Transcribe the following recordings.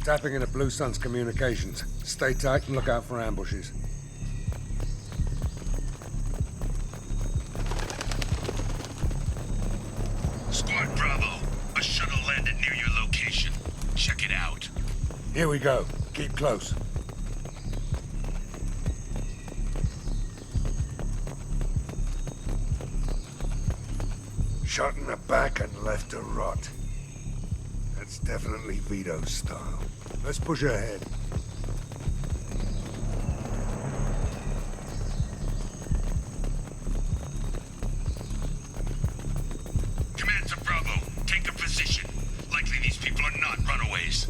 Tapping into Blue Sun's communications. Stay tight and look out for ambushes. Squad Bravo, a shuttle landed near your location. Check it out. Here we go. Keep close. Shot in the back and left to rot. That's definitely Vito's style. Let's push ahead. Command to Bravo, take a position. Likely these people are not runaways.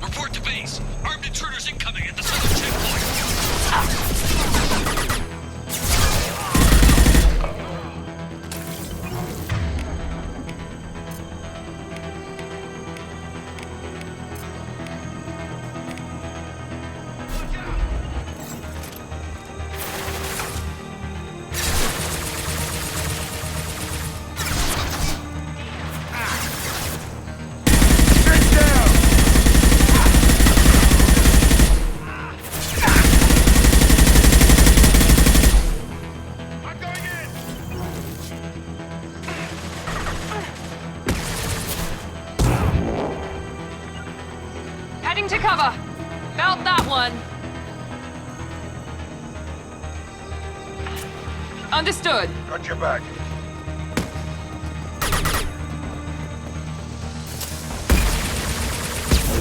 Report to base. Armed intruders incoming at the southern checkpoint. Heading to cover. Felt that one. Understood. Got your back.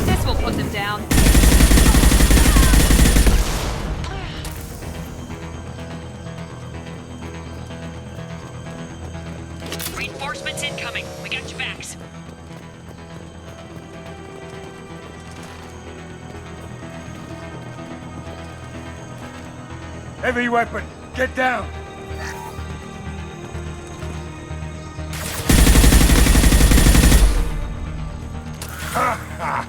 This will put them down. Reinforcements incoming. We got your backs. Heavy weapon. Get down. Ha ha.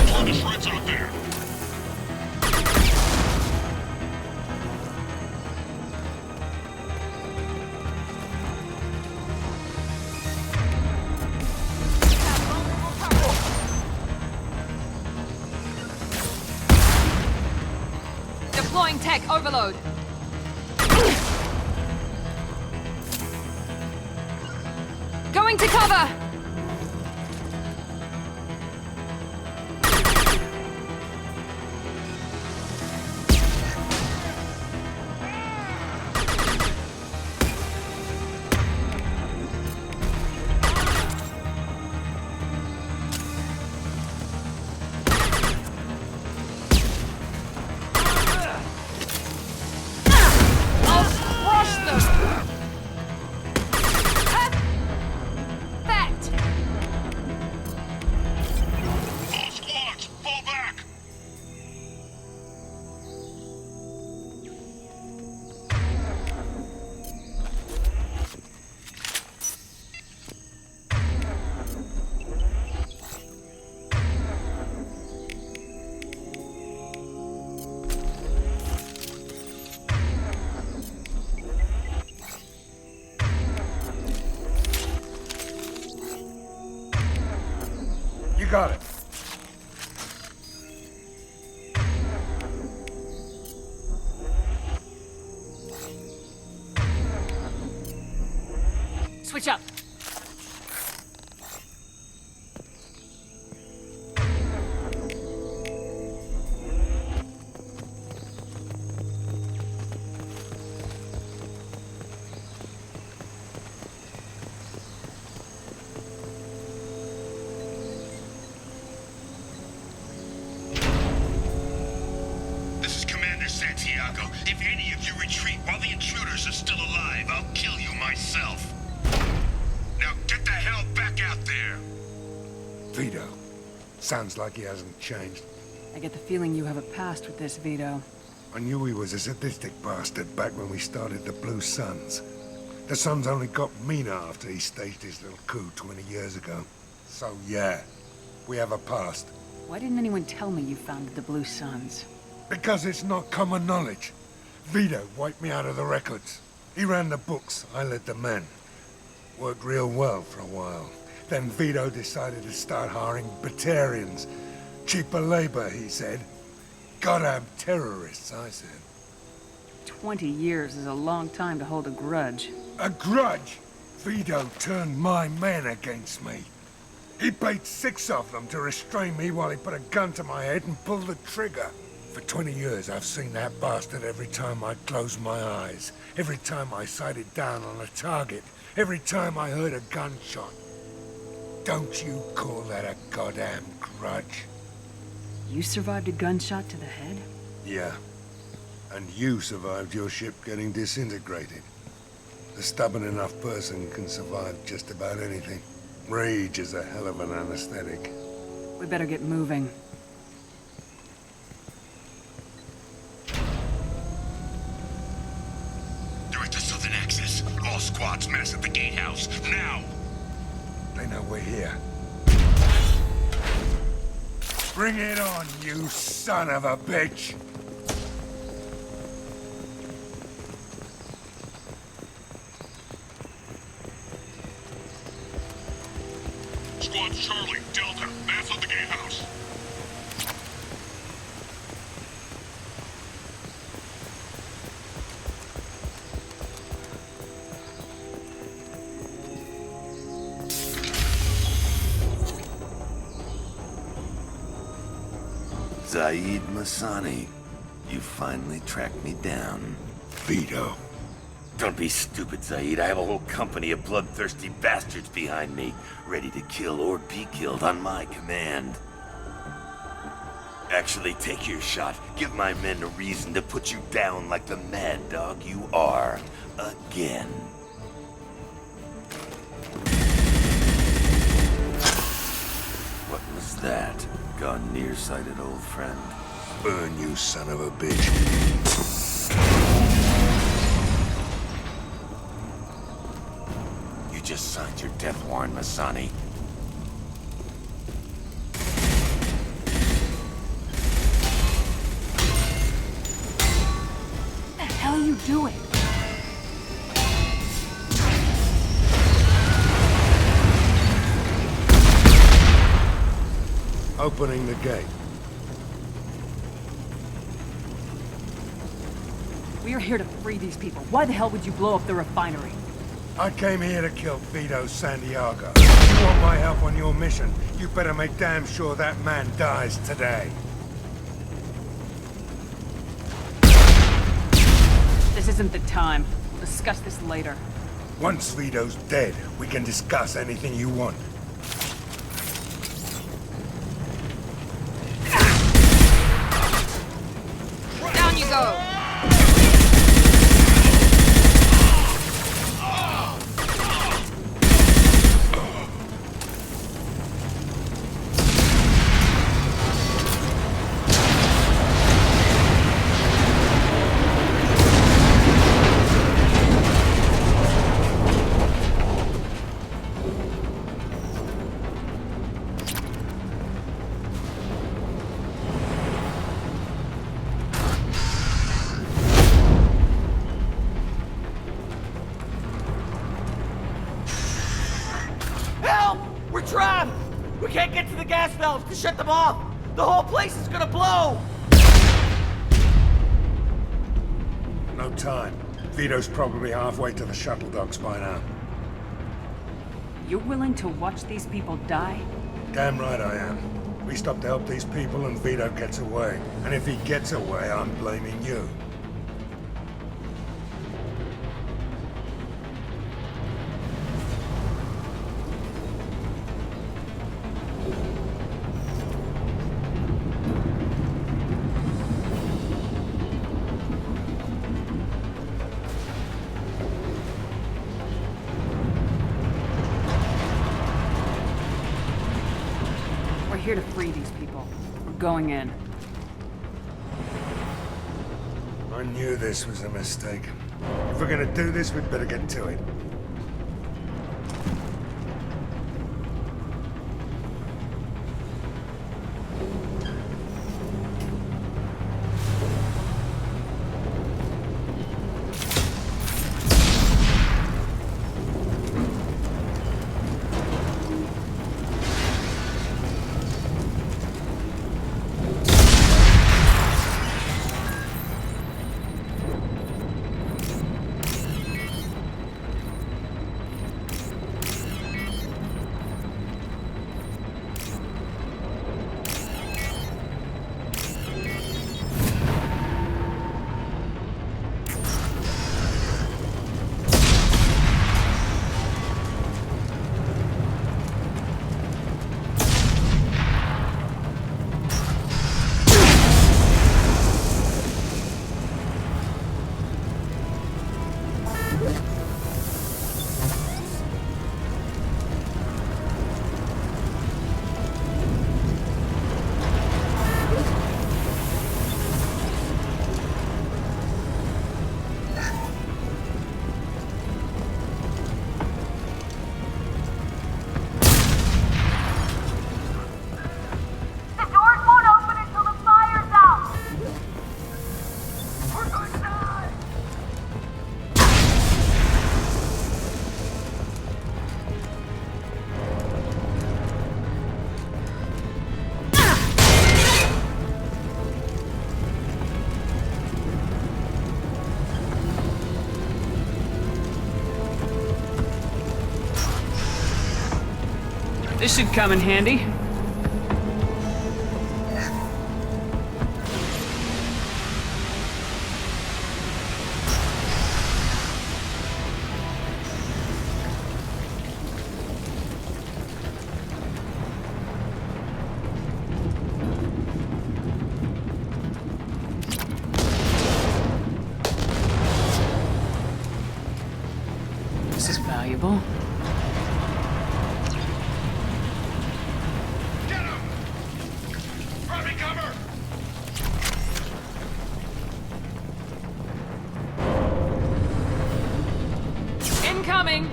Plenty shreds out there. Deploying tech overload. Going to cover. I'll crush them. Fact. All squads, fall back. You got it. Switch up. This is Commander Santiago. If any of you retreat while the intruders are still alive, I'll kill you myself. Now get the hell back out there. Vito. Sounds like he hasn't changed. I get the feeling you have a past with this, Vito. I knew he was a sadistic bastard back when we started the Blue Suns. The Suns only got meaner after he staged his little coup 20 years ago. So yeah, we have a past. Why didn't anyone tell me you founded the Blue Suns? Because it's not common knowledge. Vito wiped me out of the records. He ran the books, I led the men. Worked real well for a while. Then Vito decided to start hiring Batarians. Cheaper labor, he said. Goddamn terrorists, I said. 20 years is a long time to hold a grudge. A grudge? Vito turned my men against me. He paid 6 of them to restrain me while he put a gun to my head and pulled the trigger. For 20 years, I've seen that bastard every time I closed my eyes. Every time I sighted down on a target. Every time I heard a gunshot. Don't you call that a goddamn grudge? You survived a gunshot to the head? Yeah. And you survived your ship getting disintegrated. A stubborn enough person can survive just about anything. Rage is a hell of an anesthetic. We better get moving. Direct to Southern Axis. All squads mass at the gatehouse. Now! They know we're here. Bring it on, you son of a bitch! Squad Charlie, Delta, mass at the gatehouse. Zaeed Masani, you finally tracked me down. Vito. Don't be stupid, Zaeed. I have a whole company of bloodthirsty bastards behind me, ready to kill or be killed on my command. Actually, take your shot. Give my men a reason to put you down like the mad dog you are. Again. What was that? Gone nearsighted, old friend. Burn, you son of a bitch. You just signed your death warrant, Masani. What the hell are you doing? Opening the gate. We are here to free these people. Why the hell would you blow up the refinery? I came here to kill Vito Santiago. If you want my help on your mission, you better make damn sure that man dies today. This isn't the time. We'll discuss this later. Once Vito's dead, we can discuss anything you want. Down you go! Help! We're trapped! We can't get to the gas valves to shut them off! The whole place is gonna blow! No time. Vito's probably halfway to the shuttle docks by now. You're willing to watch these people die? Damn right I am. We stop to help these people and Vito gets away. And if he gets away, I'm blaming you. We're here to free these people. We're going in. I knew this was a mistake. If we're gonna do this, we'd better get to it. The doors won't open until the fire's out! We're going to die! This should come in handy. This is valuable. Get him! Grab me cover! Incoming!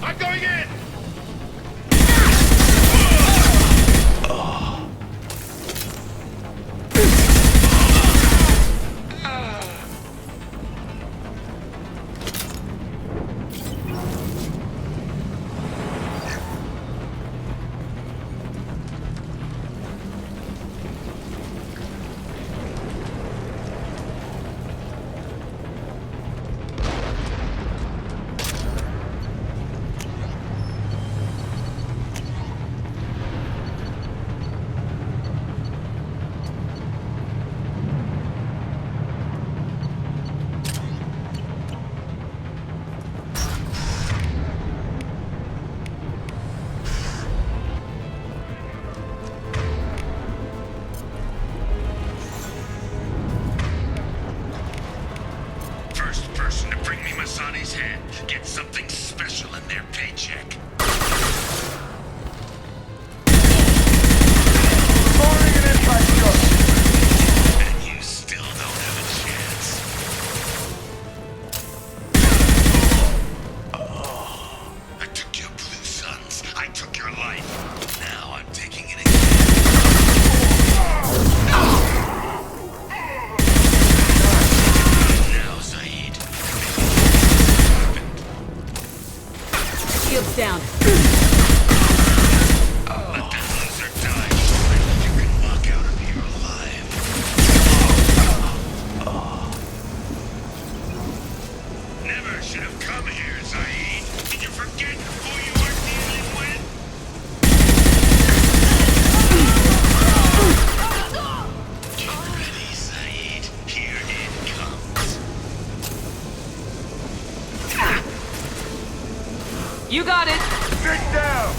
I'm going in! First person to bring me Masani's head gets something special in their paycheck. And you still don't have a chance. I took your blue sons. I took your life. Now I'm taking it again. Now, Zaeed. Shields down. Let that loser die. You can walk out of here alive. Never should have come here, Zaeed. Did you forget who you are dealing with? Get ready, Zaeed. Here it comes. You got it! Dig down!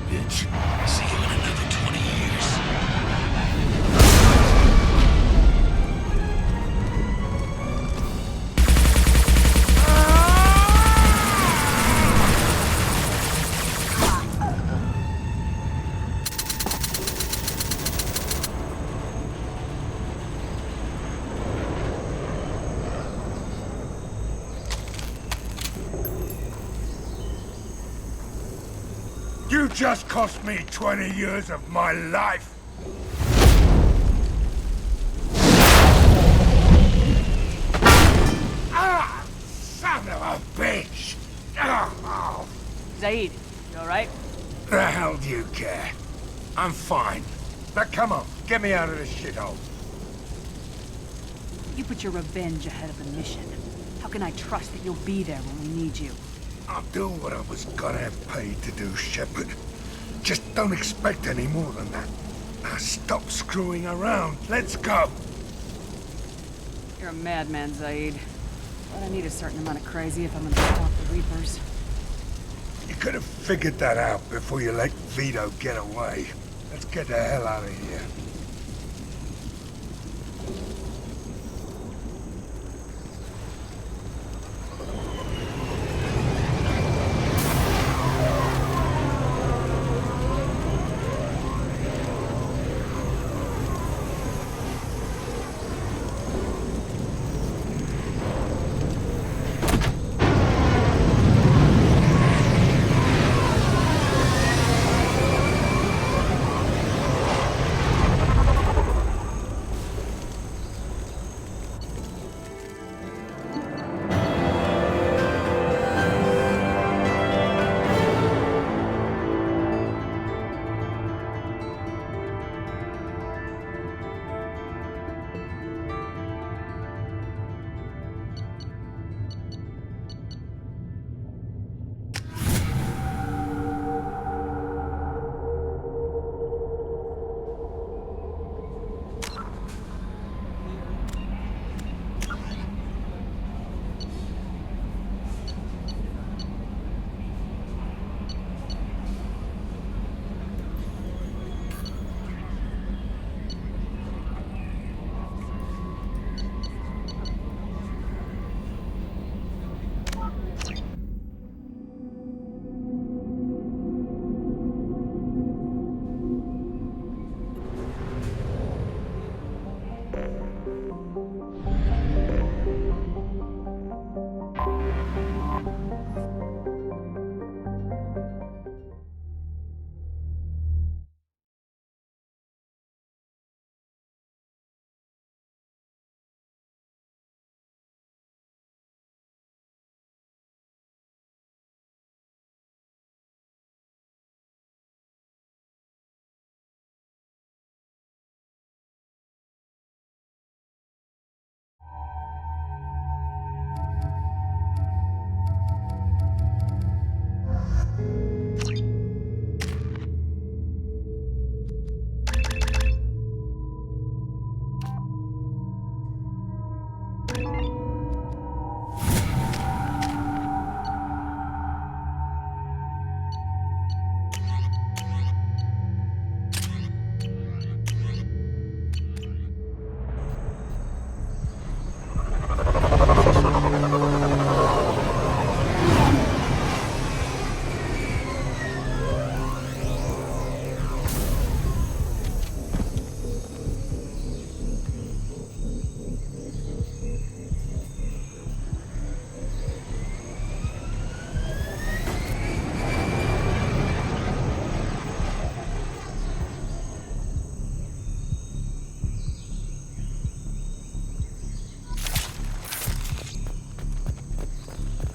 bitch. See you in another 20 years. You just cost me 20 years of my life. Ah, son of a bitch! Oh, Zaeed, you alright? the hell do you care? I'm fine. Now come on, get me out of this shithole. You put your revenge ahead of the mission. How can I trust that you'll be there when we need you? I'll do what I was goddamn paid to do, Shepard. Just don't expect any more than that. Now stop screwing around. Let's go. You're a madman, Zaeed. But I need a certain amount of crazy if I'm gonna stop the Reapers. You could have figured that out before you let Vito get away. Let's get the hell out of here.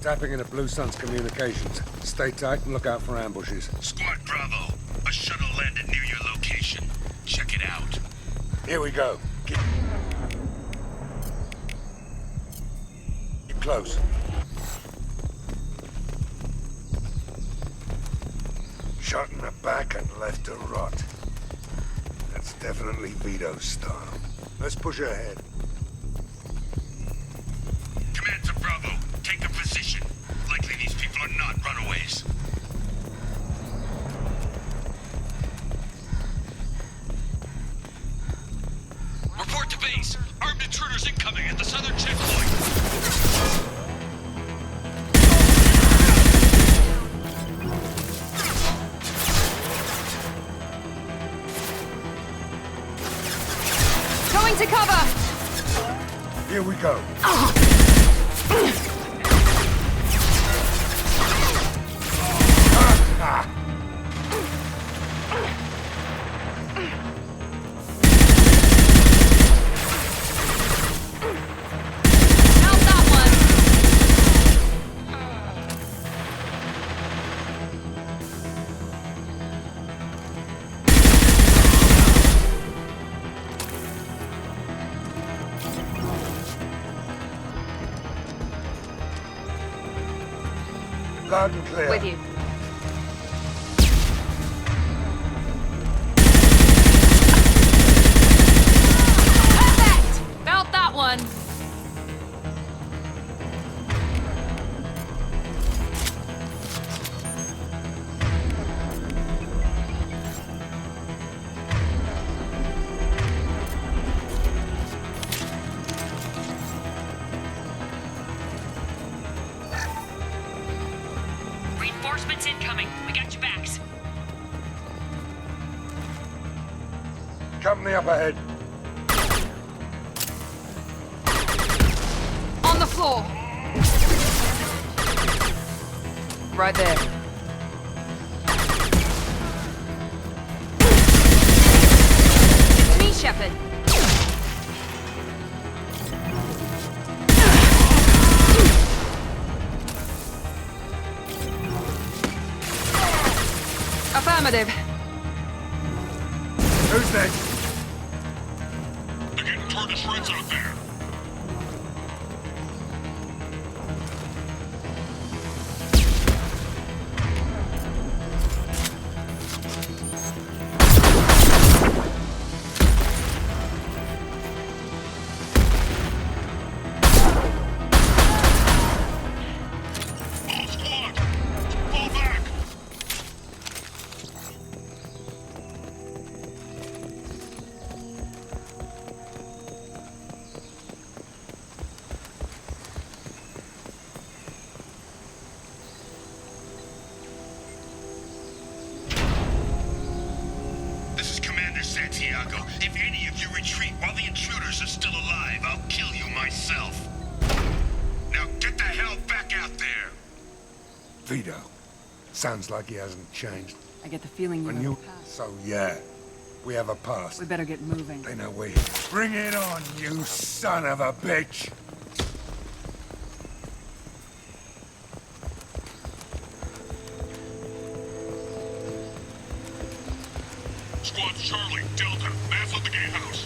Tapping into Blue Sun's communications. Stay tight and look out for ambushes. Squad Bravo, a shuttle landed near your location. Check it out. Here we go. Keep close. Shot in the back and left to rot. That's definitely Vito's style. Let's push ahead. Command to Bravo, take a position. Likely these people are not runaways. to base. Armed intruders incoming at the southern checkpoint. Going to cover! Here we go. How's that one? Loud and clear. With you. Perfect! Felt that one. Reinforcements incoming. We got your backs. Company up ahead. On the floor. Right there. It's me, Shepard. Affirmative. Who's next? They're getting toward the shreds out there. All squad! Fall back! This is Commander Santiago. If any of you retreat while the intruders are still alive, I'll kill you myself. Now get the hell back out there! Vito. Sounds like he hasn't changed. I get the feeling you When have you... a past. So, yeah. We have a past. We better get moving. They know we're here. Bring it on, you son of a bitch! Squad Charlie, Delta, mass on the gatehouse.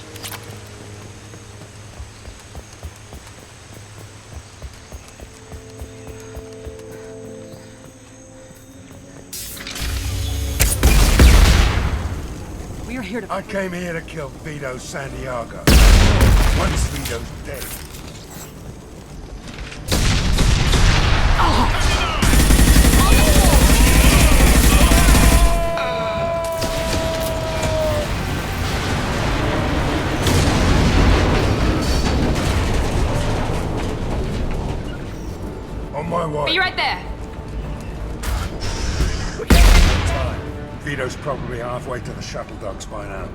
We are here to... I came here to kill Vito Santiago. Once Vito's dead. On my way. Be right there! Time. Vito's probably halfway to the shuttle docks by now.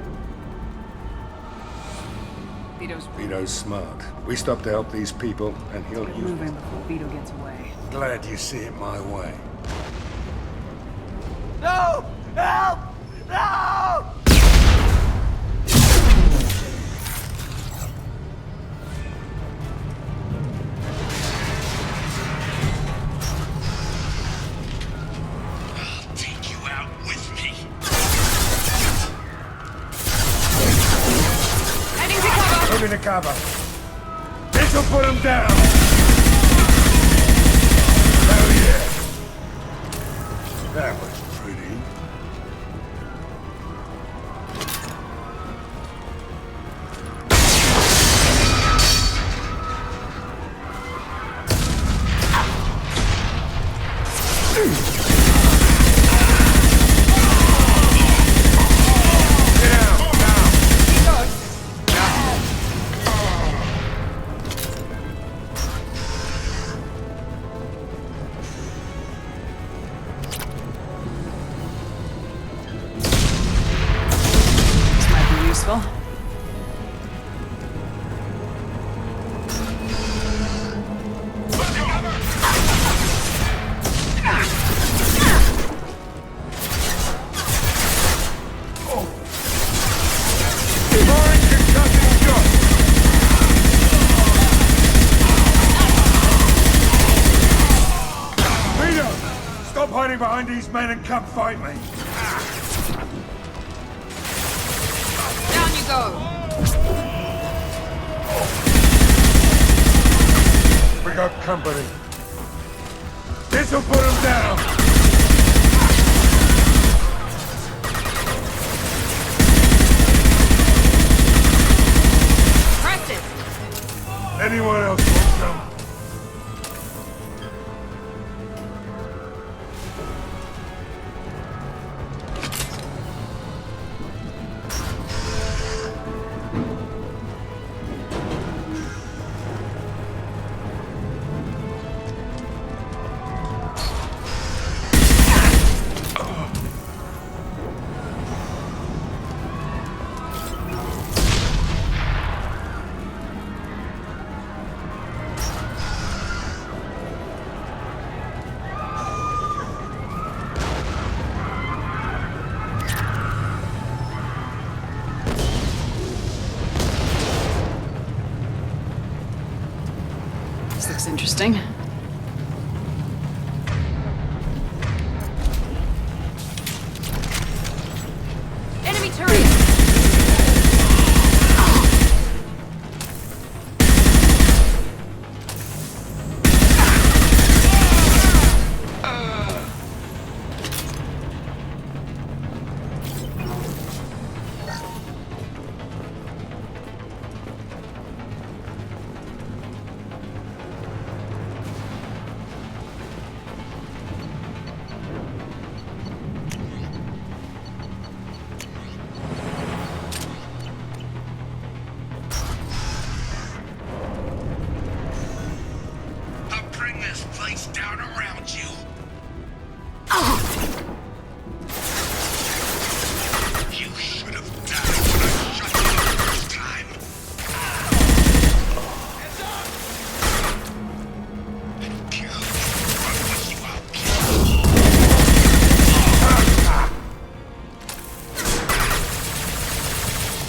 Vito's smart. We stop to help these people, and he'll use moving it. before Vito gets away. Glad you see it my way. No! Help! No! I'll take you out with me. Heading to cover! Moving to cover. This'll put him down! Hell yeah! That was pretty. Get out, now! useful. Stop hiding behind these men and come fight me. Down you go! We got company. This'll put them down. Press it! Anyone else want some? This looks interesting. Enemy turret! I'll bring this place down around you. You should have died when I shot you the first time. Hands up! I don't care who run with you, I'll kill you.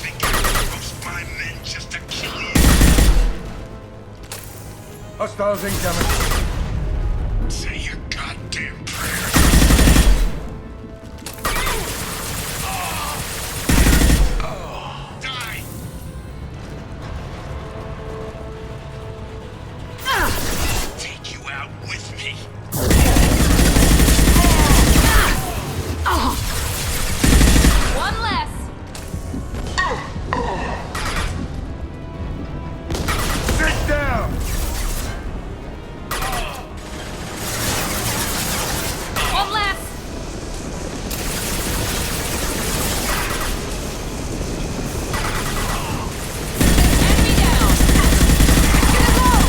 Think I roast my men just to kill you? Hostiles incoming. Say your goddamn prayers. Die! Take you out with me. One less! Sit down. One less! Enemy down! Get it low!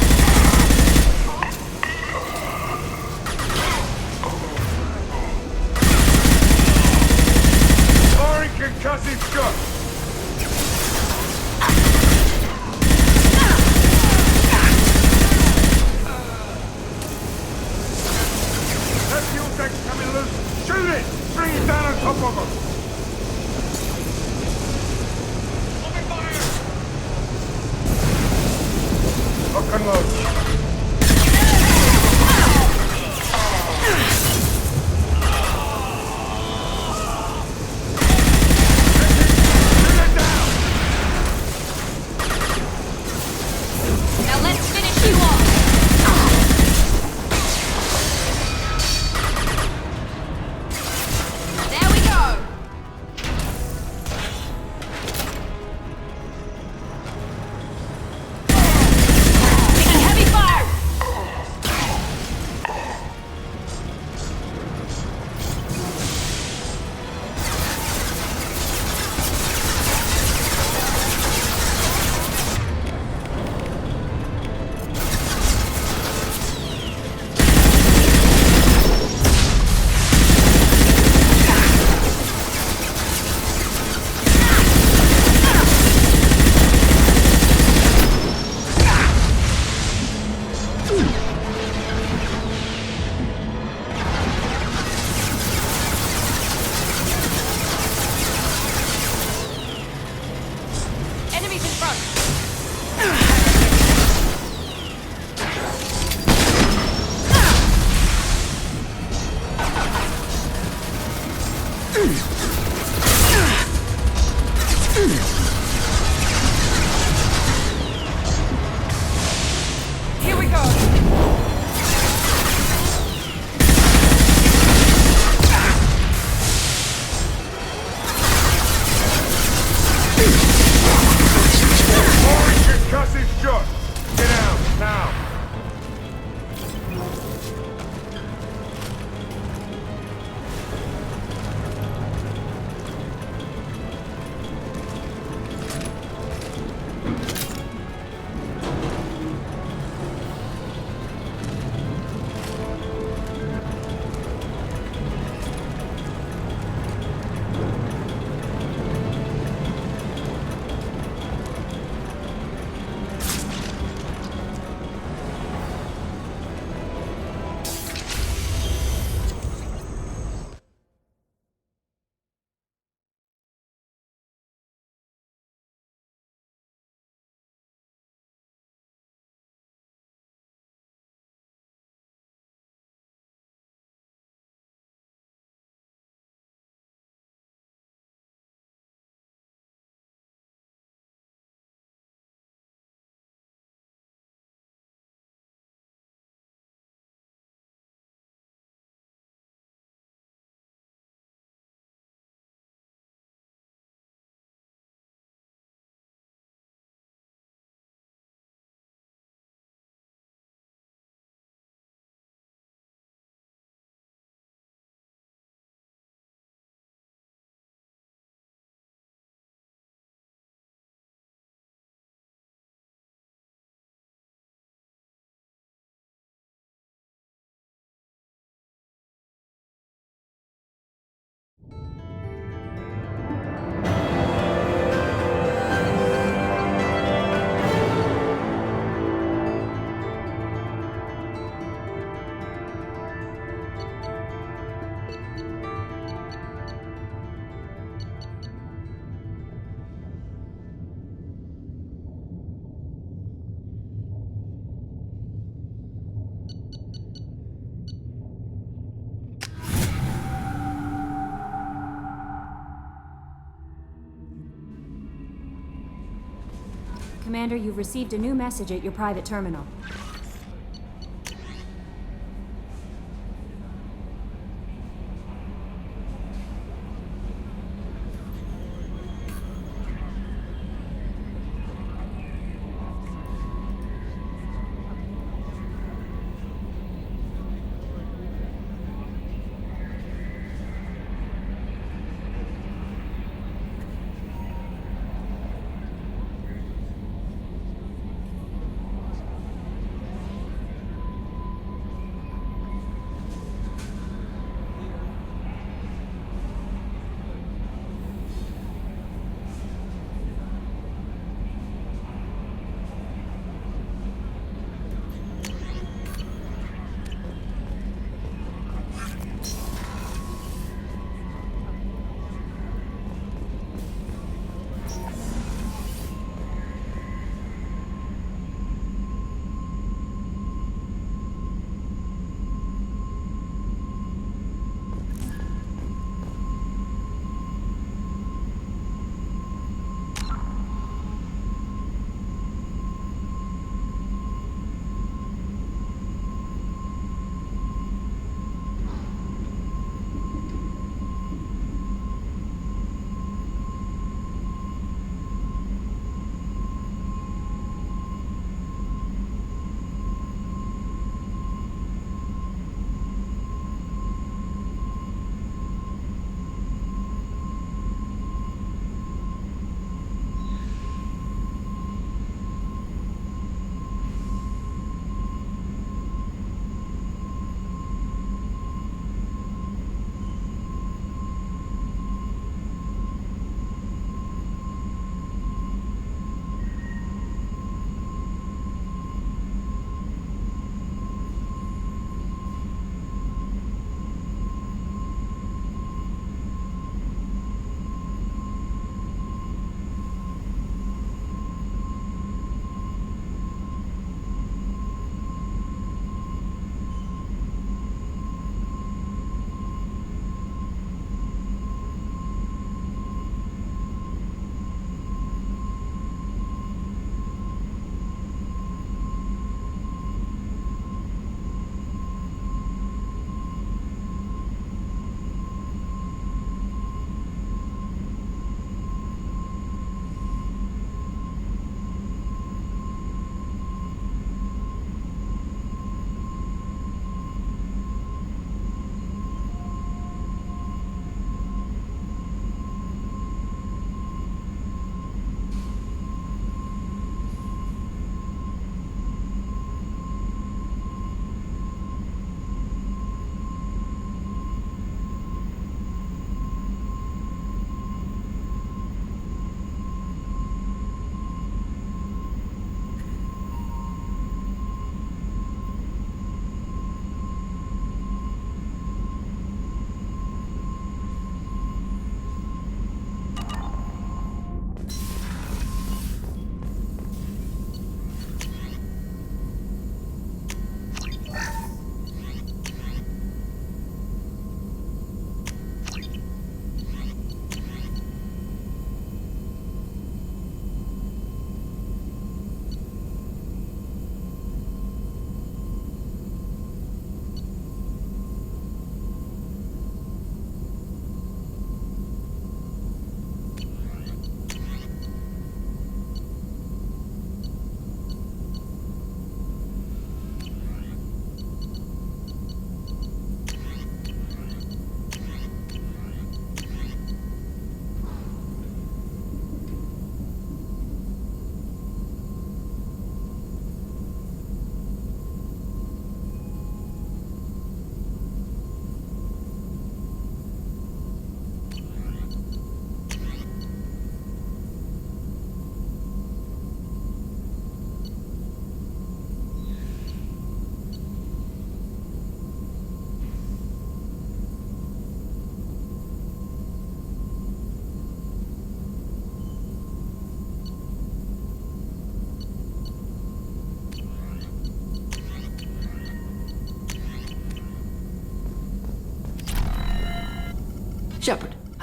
Firing concussive shot. That fuel tank's coming loose. Shoot it! Bring it down on top of them. Open fire! Lock and load. Here we go! Your cuss is shut! Get out, now! Commander, you've received a new message at your private terminal.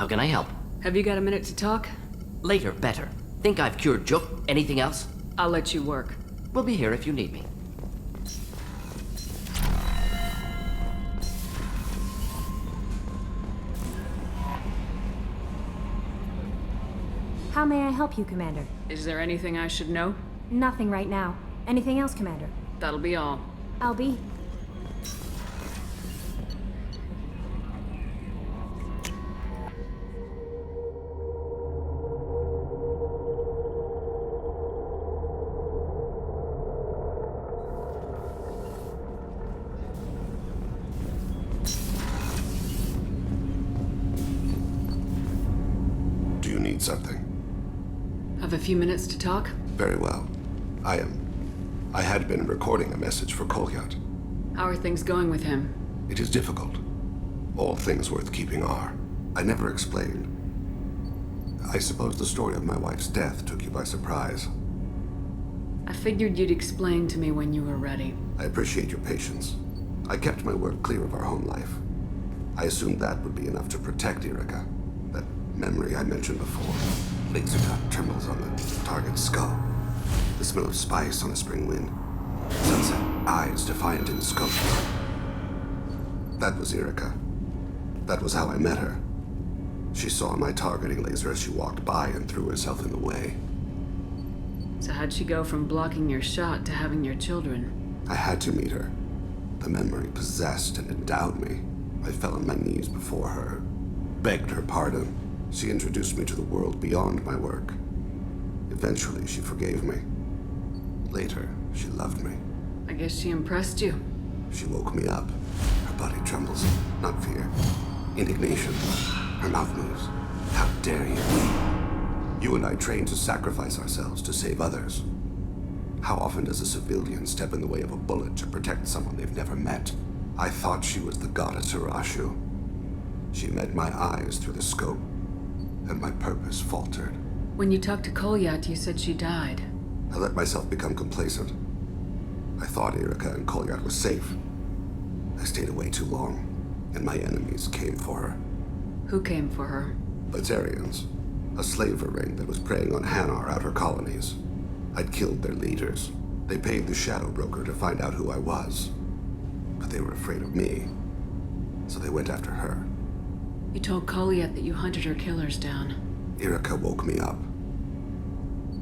How can I help? Have you got a minute to talk? Later, better. Think I've cured Juk? Anything else? I'll let you work. We'll be here if you need me. How may I help you, Commander? Is there anything I should know? Nothing right now. Anything else, Commander? That'll be all. I'll be. Do you need something? Have a few minutes to talk? Very well. I had been recording a message for Kolyat. How are things going with him? It is difficult. All things worth keeping are. I never explained. I suppose the story of my wife's death took you by surprise. I figured you'd explain to me when you were ready. I appreciate your patience. I kept my work clear of our home life. I assumed that would be enough to protect Erica. That memory I mentioned before. Laser dot trembles on the target's skull. The smell of spice on a spring wind. Sunset eyes defiant in scope. That was Erica. That was how I met her. She saw my targeting laser as she walked by and threw herself in the way. So how'd she go from blocking your shot to having your children? I had to meet her. The memory possessed and endowed me. I fell on my knees before her, begged her pardon. She introduced me to the world beyond my work. Eventually, she forgave me. Later, she loved me. I guess she impressed you. She woke me up. Her body trembles. Not fear. Indignation. Her mouth moves. How dare you? You and I trained to sacrifice ourselves to save others. How often does a civilian step in the way of a bullet to protect someone they've never met? I thought she was the goddess Urashu. She met my eyes through the scope, and my purpose faltered. When you talked to Kolyat, you said she died. I let myself become complacent. I thought Erica and Kolyat were safe. I stayed away too long, and my enemies came for her. Who came for her? Batarians, a slaver ring that was preying on Hanar outer colonies. I'd killed their leaders. They paid the Shadow Broker to find out who I was. But they were afraid of me, so they went after her. You told Kolyat that you hunted her killers down. Erica woke me up.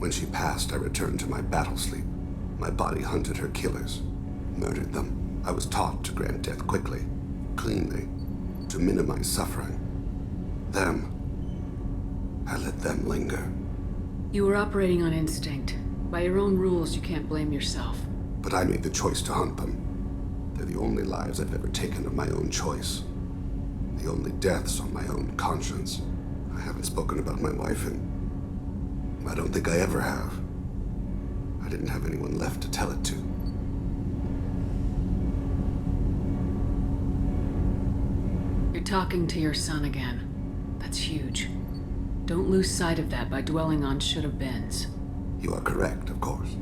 When she passed, I returned to my battle sleep. My body hunted her killers, murdered them. I was taught to grant death quickly, cleanly, to minimize suffering. I let them linger. You were operating on instinct. By your own rules, you can't blame yourself. But I made the choice to hunt them. They're the only lives I've ever taken of my own choice. The only deaths on my own conscience. I haven't spoken about my wife, and I don't think I ever have. I didn't have anyone left to tell it to. You're talking to your son again. That's huge. Don't lose sight of that by dwelling on should-have-beens. You are correct, of course.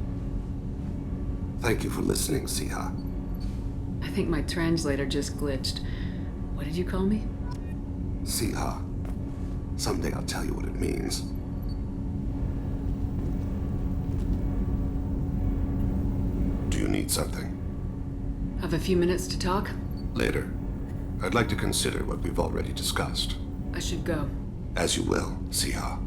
Thank you for listening, Siha. I think my translator just glitched. What did you call me? Siha. Someday I'll tell you what it means. Do you need something? Have a few minutes to talk? Later. I'd like to consider what we've already discussed. I should go. As you will, Siha.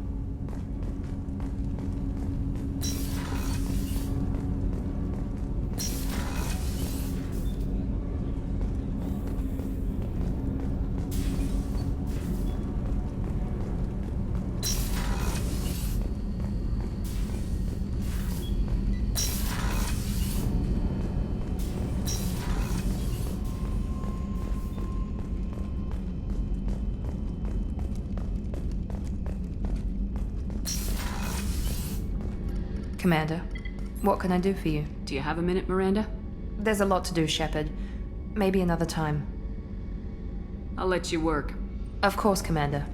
Commander, what can I do for you? Do you have a minute, Miranda? There's a lot to do, Shepard. Maybe another time. I'll let you work. Of course, Commander.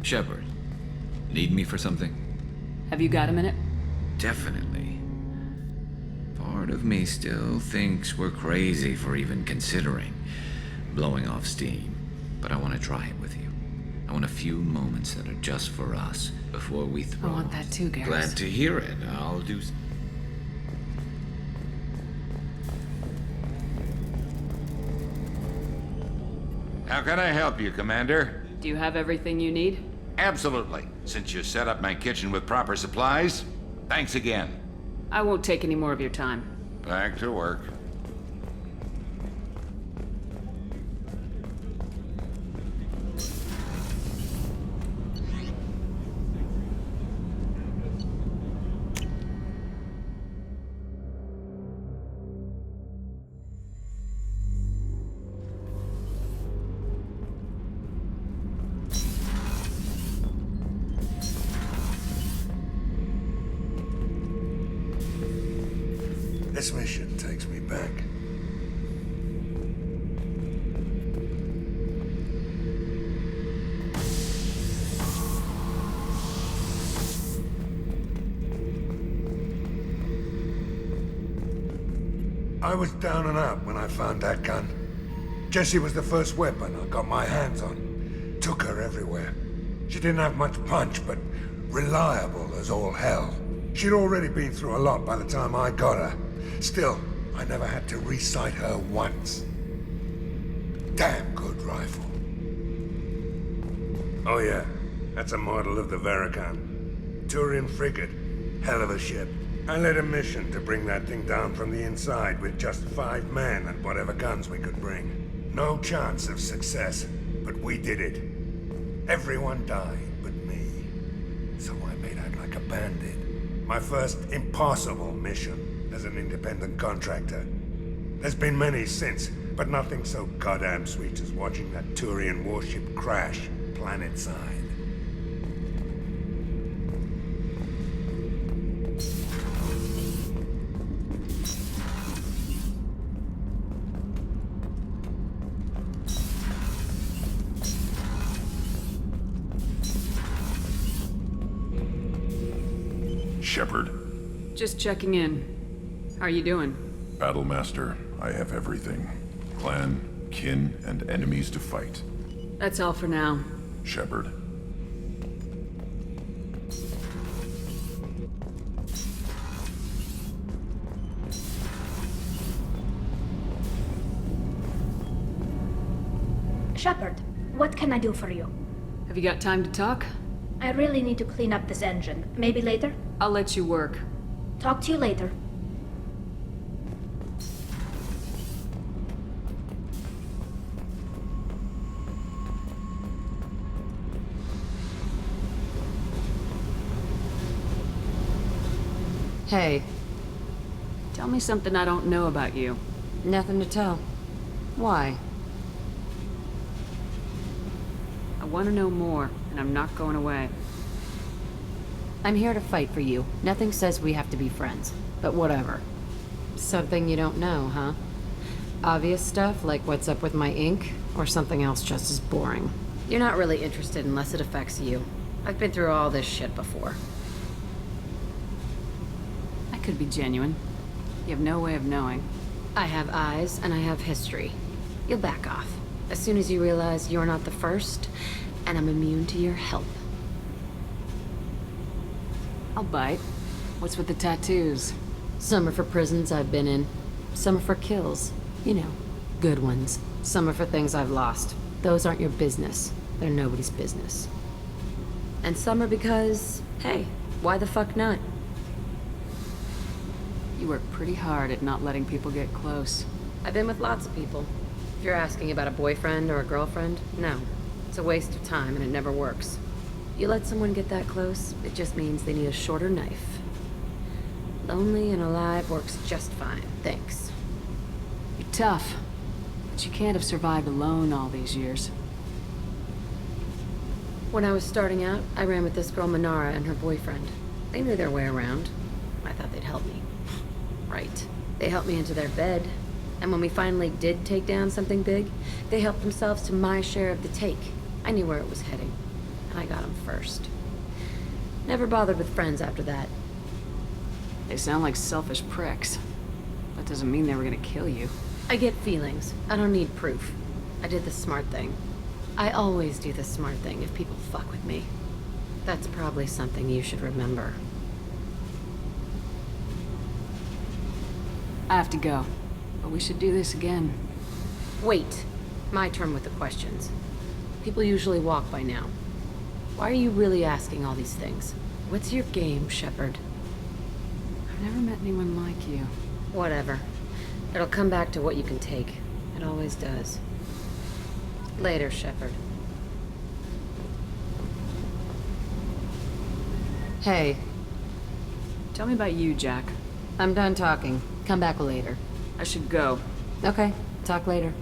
Shepard, need me for something? Have you got a minute? Definitely. Part of me still thinks we're crazy for even considering blowing off steam, but I want to try it with you. I want a few moments that are just for us before we throw. I want that too, Garrus. Glad to hear it. I'll do. How can I help you, Commander? Do you have everything you need? Absolutely. Since you set up my kitchen with proper supplies, thanks again. I won't take any more of your time. Back to work. This mission takes me back. I was down and out when I found that gun. Jessie was the first weapon I got my hands on. Took her everywhere. She didn't have much punch, but reliable as all hell. She'd already been through a lot by the time I got her. Still, I never had to re-sight her once. Damn good rifle. Oh yeah, that's a model of the Veracon. Turian frigate. Hell of a ship. I led a mission to bring that thing down from the inside with just 5 men and whatever guns we could bring. No chance of success, but we did it. Everyone died but me. So I made out like a bandit. My first impossible mission as an independent contractor. There's been many since, but nothing so goddamn sweet as watching that Turian warship crash planet-side. Shepard. Just checking in. How are you doing? Battlemaster, I have everything. Clan, kin, and enemies to fight. That's all for now. Shepard. Shepard, what can I do for you? Have you got time to talk? I really need to clean up this engine. Maybe later? I'll let you work. Talk to you later. Hey. Tell me something I don't know about you. Nothing to tell. Why? I want to know more, and I'm not going away. I'm here to fight for you. Nothing says we have to be friends, but whatever. Something you don't know, huh? Obvious stuff like what's up with my ink, or something else just as boring? You're not really interested unless it affects you. I've been through all this shit before. I could be genuine. You have no way of knowing. I have eyes, and I have history. You'll back off. As soon as you realize you're not the first, and I'm immune to your help. I'll bite. What's with the tattoos? Some are for prisons I've been in. Some are for kills. You know, good ones. Some are for things I've lost. Those aren't your business. They're nobody's business. And some are because, hey, why the fuck not? You work pretty hard at not letting people get close. I've been with lots of people. If you're asking about a boyfriend or a girlfriend, no. It's a waste of time and it never works. You let someone get that close, it just means they need a shorter knife. Lonely and alive works just fine, thanks. You're tough, but you can't have survived alone all these years. When I was starting out, I ran with this girl Manara and her boyfriend. They knew their way around. I thought they'd help me. Right. They helped me into their bed. And when we finally did take down something big, they helped themselves to my share of the take. I knew where it was heading. And I got them first. Never bothered with friends after that. They sound like selfish pricks. That doesn't mean they were gonna kill you. I get feelings. I don't need proof. I did the smart thing. I always do the smart thing if people fuck with me. That's probably something you should remember. I have to go, but we should do this again. Wait. My turn with the questions. People usually walk by now. Why are you really asking all these things? What's your game, Shepard? I've never met anyone like you. Whatever. It'll come back to what you can take. It always does. Later, Shepard. Hey. Tell me about you, Jack. I'm done talking. Come back later. I should go. Okay. Talk later.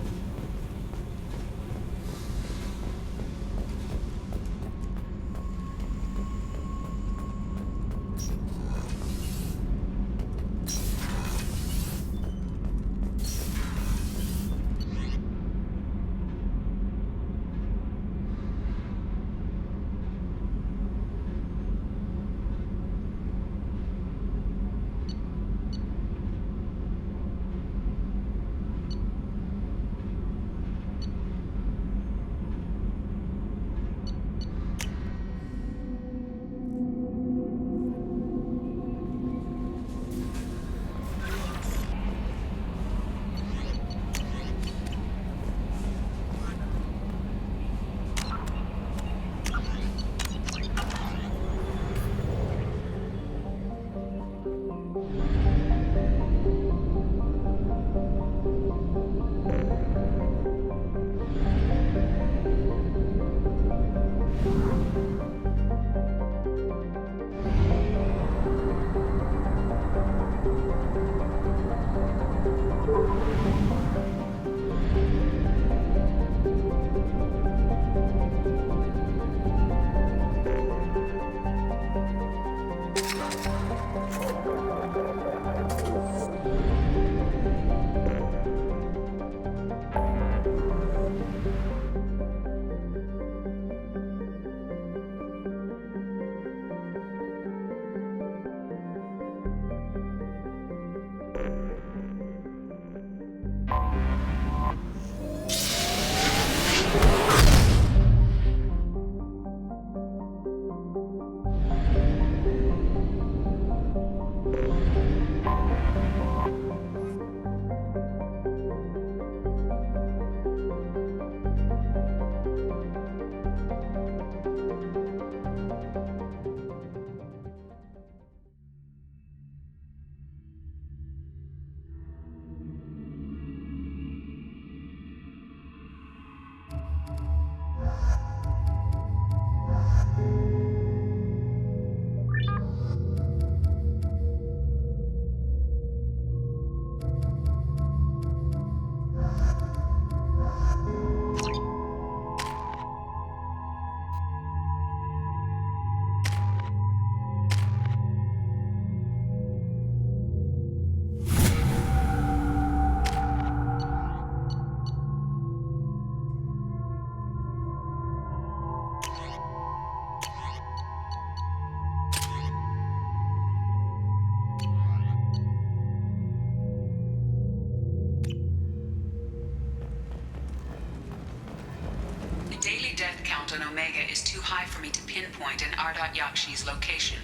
Is too high for me to pinpoint an Ardat Yakshi's location.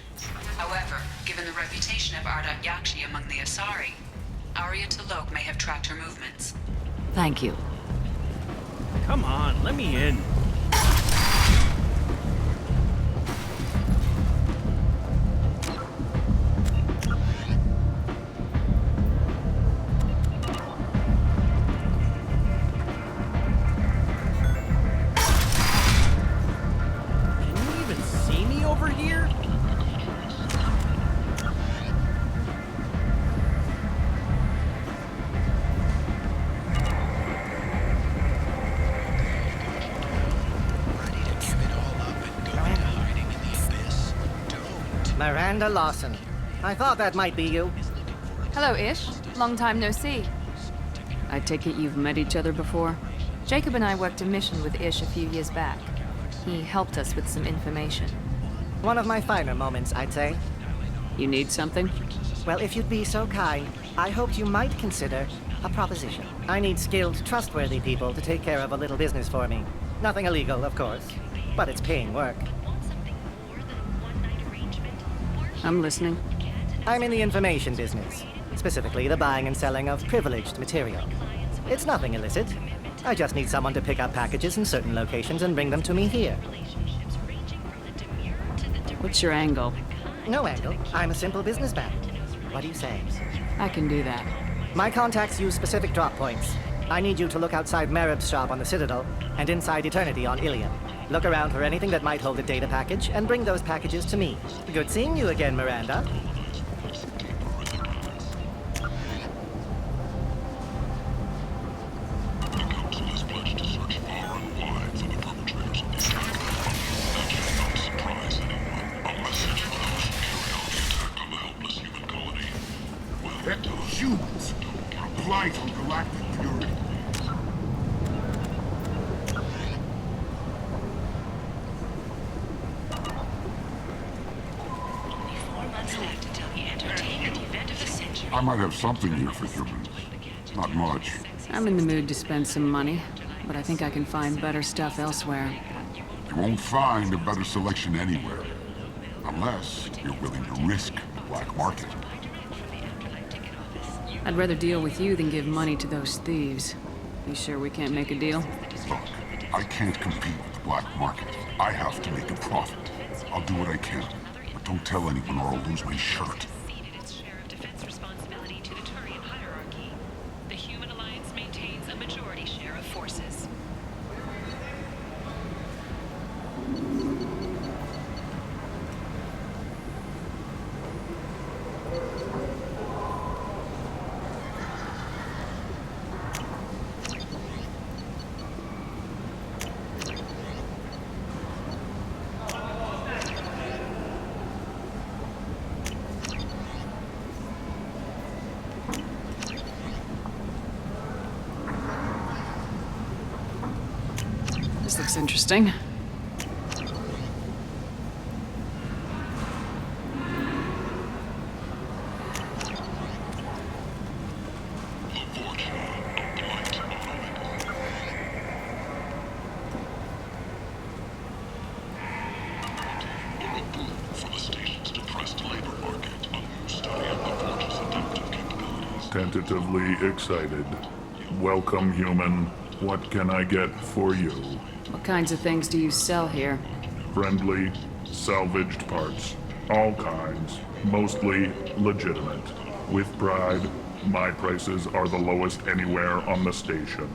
However, given the reputation of Ardat Yakshi among the Asari, Arya T'Loak may have tracked her movements. Thank you. Come on, let me in. Miranda Lawson. I thought that might be you. Hello, Ish. Long time no see. I take it you've met each other before? Jacob and I worked a mission with Ish a few years back. He helped us with some information. One of my finer moments, I'd say. You need something? Well, if you'd be so kind, I hoped you might consider a proposition. I need skilled, trustworthy people to take care of a little business for me. Nothing illegal, of course, but it's paying work. I'm listening. I'm in the information business, specifically the buying and selling of privileged material. It's nothing illicit. I just need someone to pick up packages in certain locations and bring them to me here. What's your angle? No angle. I'm a simple businessman. What do you say? I can do that. My contacts use specific drop points. I need you to look outside Merib's shop on the Citadel and inside Eternity on Ilium. Look around for anything that might hold a data package and bring those packages to me. Good seeing you again, Miranda. Humans, a blight on galactic purity. I might have something here for humans. Not much. I'm in the mood to spend some money, but I think I can find better stuff elsewhere. You won't find a better selection anywhere. Unless you're willing to risk the black market. I'd rather deal with you than give money to those thieves. You sure we can't make a deal? Look, I can't compete with the black market. I have to make a profit. I'll do what I can, but don't tell anyone or I'll lose my shirt. The Human Alliance maintains a majority share of forces. This looks interesting. Tentatively excited. Welcome, human. What can I get for you? What kinds of things do you sell here? Friendly, salvaged parts. All kinds. Mostly legitimate. With pride, my prices are the lowest anywhere on the station.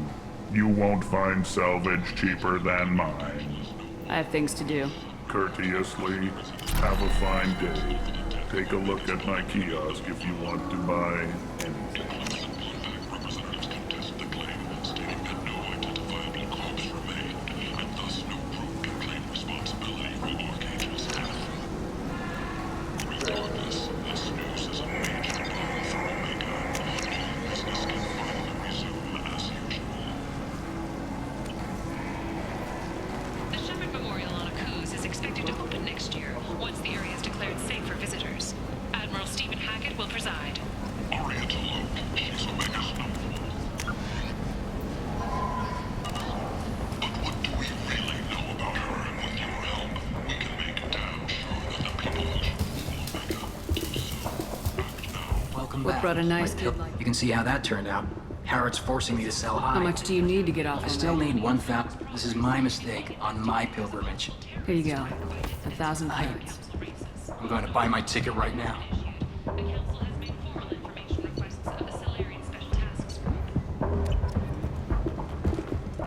You won't find salvage cheaper than mine. I have things to do. Courteously, have a fine day. Take a look at my kiosk if you want to buy anything. What brought a nice kid like... You can see how that turned out. Harrod's forcing me to sell high. How much do you need to get off? I still need 1,000. This is my mistake on my pilgrimage. Here you go. 1,000 credits. I'm going to buy my ticket right now.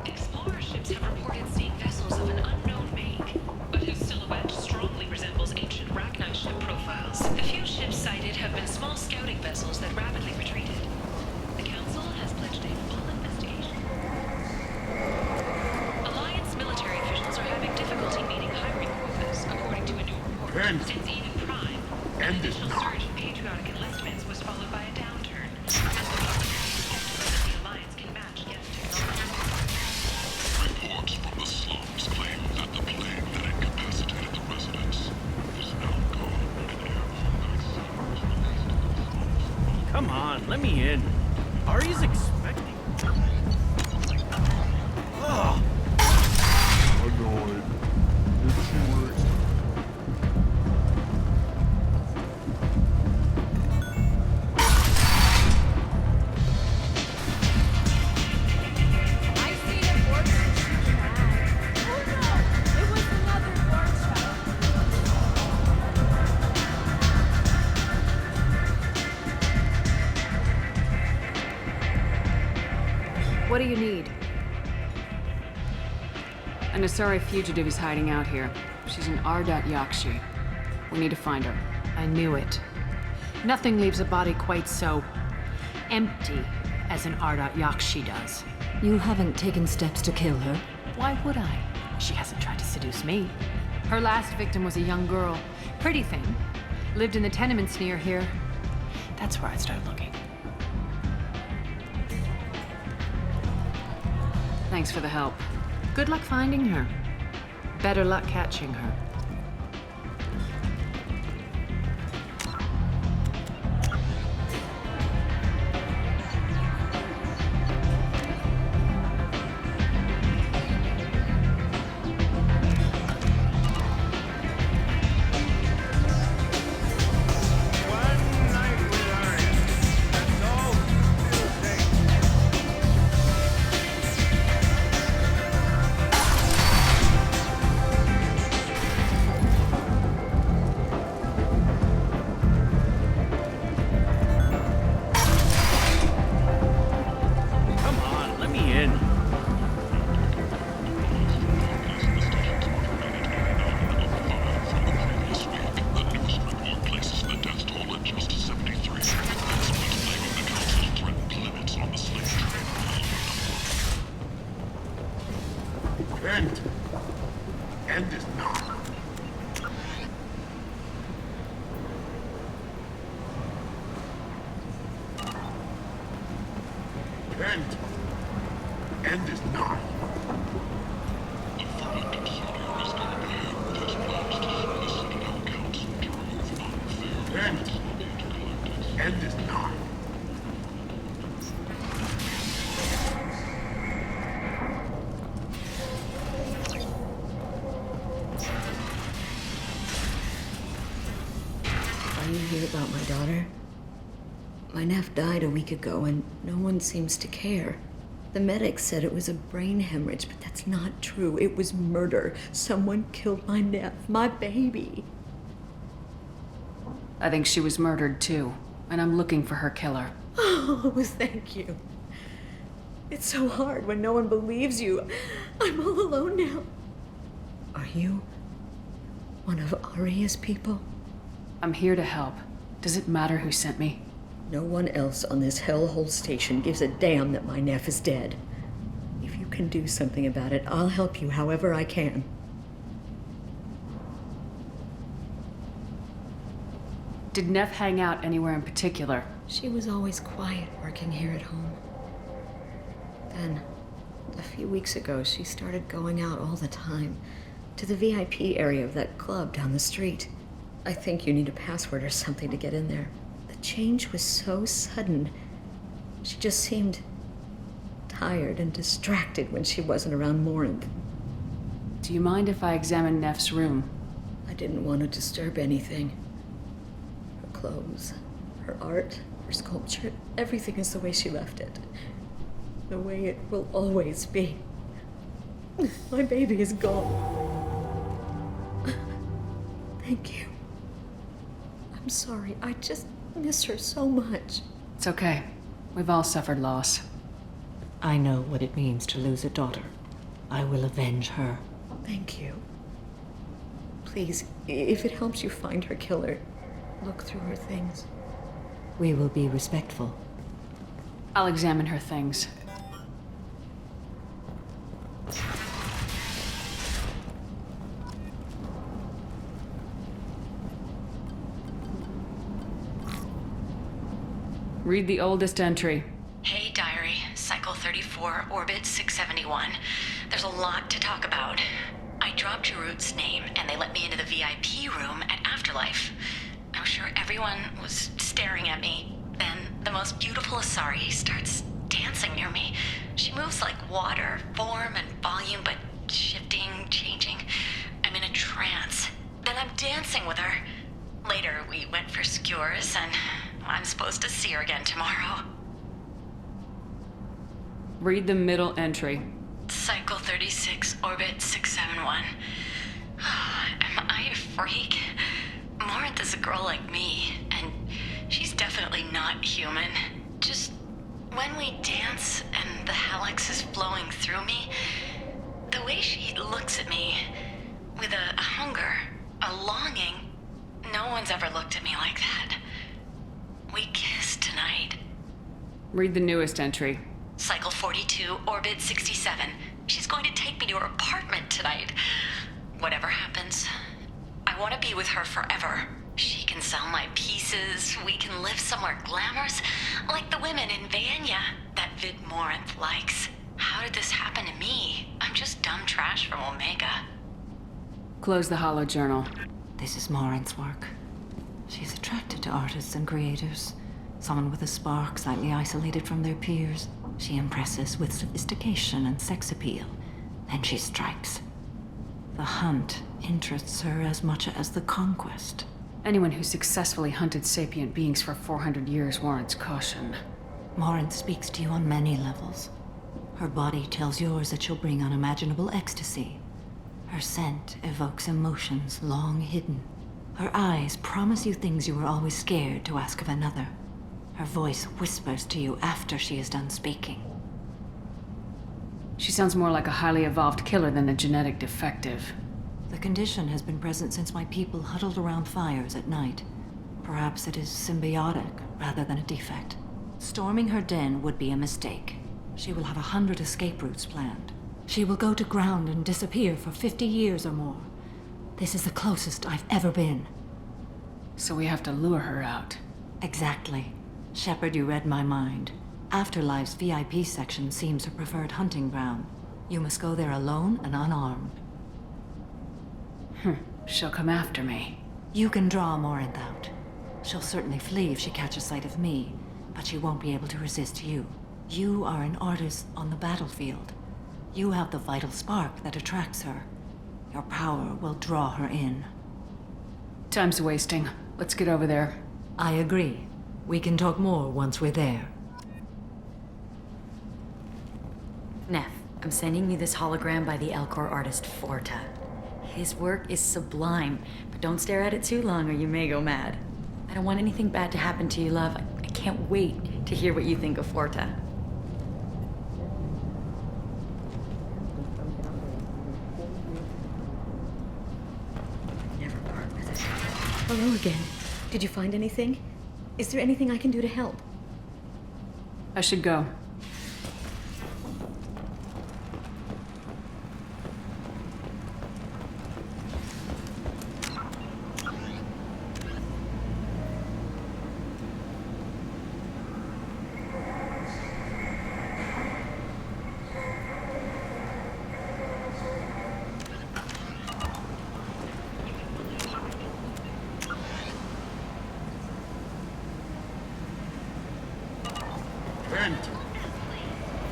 Explorer ships have reported seeing vessels of an unknown make, but whose silhouette strongly resembles ancient Rachni ship profiles. The few ships sighted have been small scouting vessels that rapidly retreated. The Council has pledged a full investigation. Alliance military officials are having difficulty meeting hiring quotas, according to a new report. Since even Prime, the initial surge in patriotic enlistments was followed by a downturn. The Alliance can match yet Reports from the slums claim that the plane that incapacitated the residents Come on, let me in. Ari's expecting. Ugh. Annoyed. If she were I seen a portrait shooting at. Oh no! It was another workshop. What do you need? An Asari fugitive is hiding out here. She's an Ardat Yakshi. We need to find her. I knew it. Nothing leaves a body quite so empty as an Ardat Yakshi does. You haven't taken steps to kill her? Why would I? She hasn't tried to seduce me. Her last victim was a young girl. Pretty thing. Lived in the tenements near here. That's where I started looking. Thanks for the help. Good luck finding her. Better luck catching her. Come on, let me in. End. End is not. End. End is not. End. End is not. Are you here about my daughter? My nephew died a week ago and no one seems to care. The medics said it was a brain hemorrhage, but that's not true. It was murder. Someone killed my nephew, my baby. I think she was murdered too, and I'm looking for her killer. Oh, thank you. It's so hard when no one believes you. I'm all alone now. Are you one of Aria's people? I'm here to help. Does it matter who sent me? No one else on this hellhole station gives a damn that my nephew is dead. If you can do something about it, I'll help you however I can. Did Neff hang out anywhere in particular? She was always quiet working here at home. Then, a few weeks ago, she started going out all the time to the VIP area of that club down the street. I think you need a password or something to get in there. The change was so sudden. She just seemed tired and distracted when she wasn't around Morinth. Do you mind if I examine Neff's room? I didn't want to disturb anything. Her clothes, her art, her sculpture, everything is the way she left it. The way it will always be. My baby is gone. Thank you. I'm sorry. I just miss her so much. It's okay. We've all suffered loss. I know what it means to lose a daughter. I will avenge her. Thank you. Please, if it helps you find her killer, look through her things. We will be respectful. I'll examine her things. Read the oldest entry. Hey, Diary. Cycle 34, Orbit 671. There's a lot to talk about. I dropped Jarut's name, and they let me into the VIP room at Afterlife. I was sure everyone was staring at me. Then the most beautiful Asari starts dancing near me. She moves like water, form and volume, but shifting, changing. I'm in a trance. Then I'm dancing with her. Later, we went for skewers, and I'm supposed to see her again tomorrow. Read the middle entry. Cycle 36, orbit 671. Am I a freak? Morinth is a girl like me, and she's definitely not human. Just when we dance and the helix is flowing through me, the way she looks at me with a hunger, a longing, no one's ever looked at me like that. We kissed tonight. Read the newest entry. Cycle 42, orbit 67. She's going to take me to her apartment tonight. Whatever happens, I want to be with her forever. She can sell my pieces. We can live somewhere glamorous, like the women in Vanya that Vid Morinth likes. How did this happen to me? I'm just dumb trash from Omega. Close the holo journal. This is Morinth's work. She's attracted to artists and creators. Someone with a spark, slightly isolated from their peers. She impresses with sophistication and sex appeal. Then she strikes. The hunt interests her as much as the conquest. Anyone who successfully hunted sapient beings for 400 years warrants caution. Morinth speaks to you on many levels. Her body tells yours that she'll bring unimaginable ecstasy. Her scent evokes emotions long hidden. Her eyes promise you things you were always scared to ask of another. Her voice whispers to you after she is done speaking. She sounds more like a highly evolved killer than a genetic defective. The condition has been present since my people huddled around fires at night. Perhaps it is symbiotic rather than a defect. Storming her den would be a mistake. She will have 100 escape routes planned. She will go to ground and disappear for 50 years or more. This is the closest I've ever been. So we have to lure her out. Exactly. Shepard, you read my mind. Afterlife's VIP section seems her preferred hunting ground. You must go there alone and unarmed. She'll come after me. You can draw Morinth out. She'll certainly flee if she catches sight of me, but she won't be able to resist you. You are an artist on the battlefield. You have the vital spark that attracts her. Your power will draw her in. Time's wasting. Let's get over there. I agree. We can talk more once we're there. Neff, I'm sending you this hologram by the Elcor artist Forta. His work is sublime, but don't stare at it too long or you may go mad. I don't want anything bad to happen to you, love. I can't wait to hear what you think of Forta. Never part with it. Hello again. Did you find anything? Is there anything I can do to help? I should go.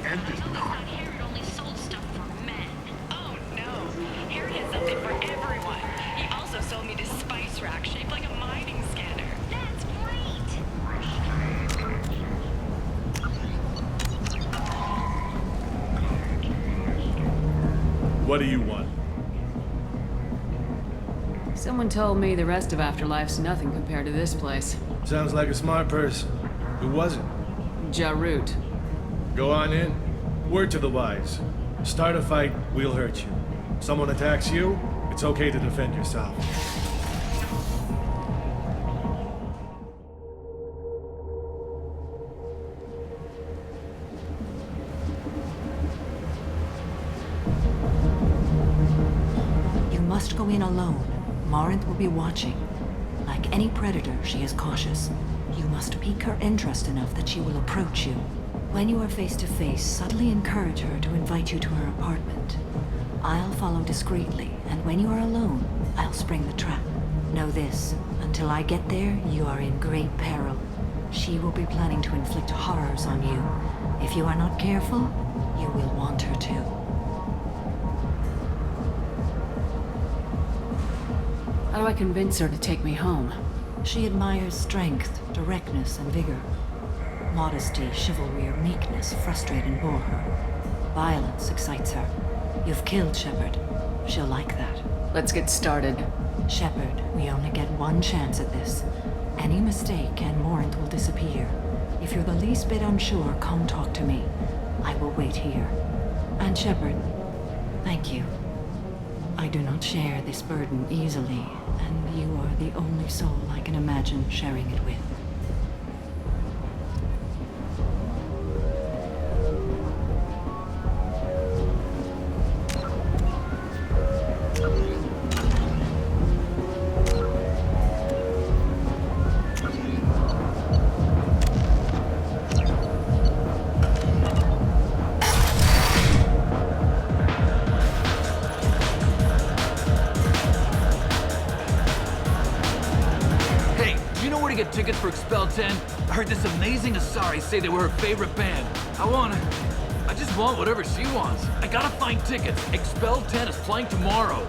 Ent is not. Harry only sold stuff for men. Oh no, Harry has something for everyone. He also sold me this spice rack shaped like a mining scanner. That's great. What do you want? Someone told me the rest of Afterlife's nothing compared to this place. Sounds like a smart person. Who was it? Jarut. Go on in. Word to the wise. Start a fight, we'll hurt you. Someone attacks you, it's okay to defend yourself. You must go in alone. Morinth will be watching. Like any predator, she is cautious. You must pique her interest enough that she will approach you. When you are face to face, subtly encourage her to invite you to her apartment. I'll follow discreetly, and when you are alone, I'll spring the trap. Know this, until I get there, you are in great peril. She will be planning to inflict horrors on you. If you are not careful, you will want her to. How do I convince her to take me home? She admires strength, directness, and vigor. Modesty, chivalry, or meekness frustrate and bore her. Violence excites her. You've killed Shepard. She'll like that. Let's get started. Shepard, we only get one chance at this. Any mistake and Morinth will disappear. If you're the least bit unsure, come talk to me. I will wait here. And Shepard, thank you. I do not share this burden easily, and you are the only soul I can imagine sharing it with. Tickets for Expel 10. I heard this amazing Asari say they were her favorite band. I just want whatever she wants. I gotta find tickets. Expel 10 is playing tomorrow.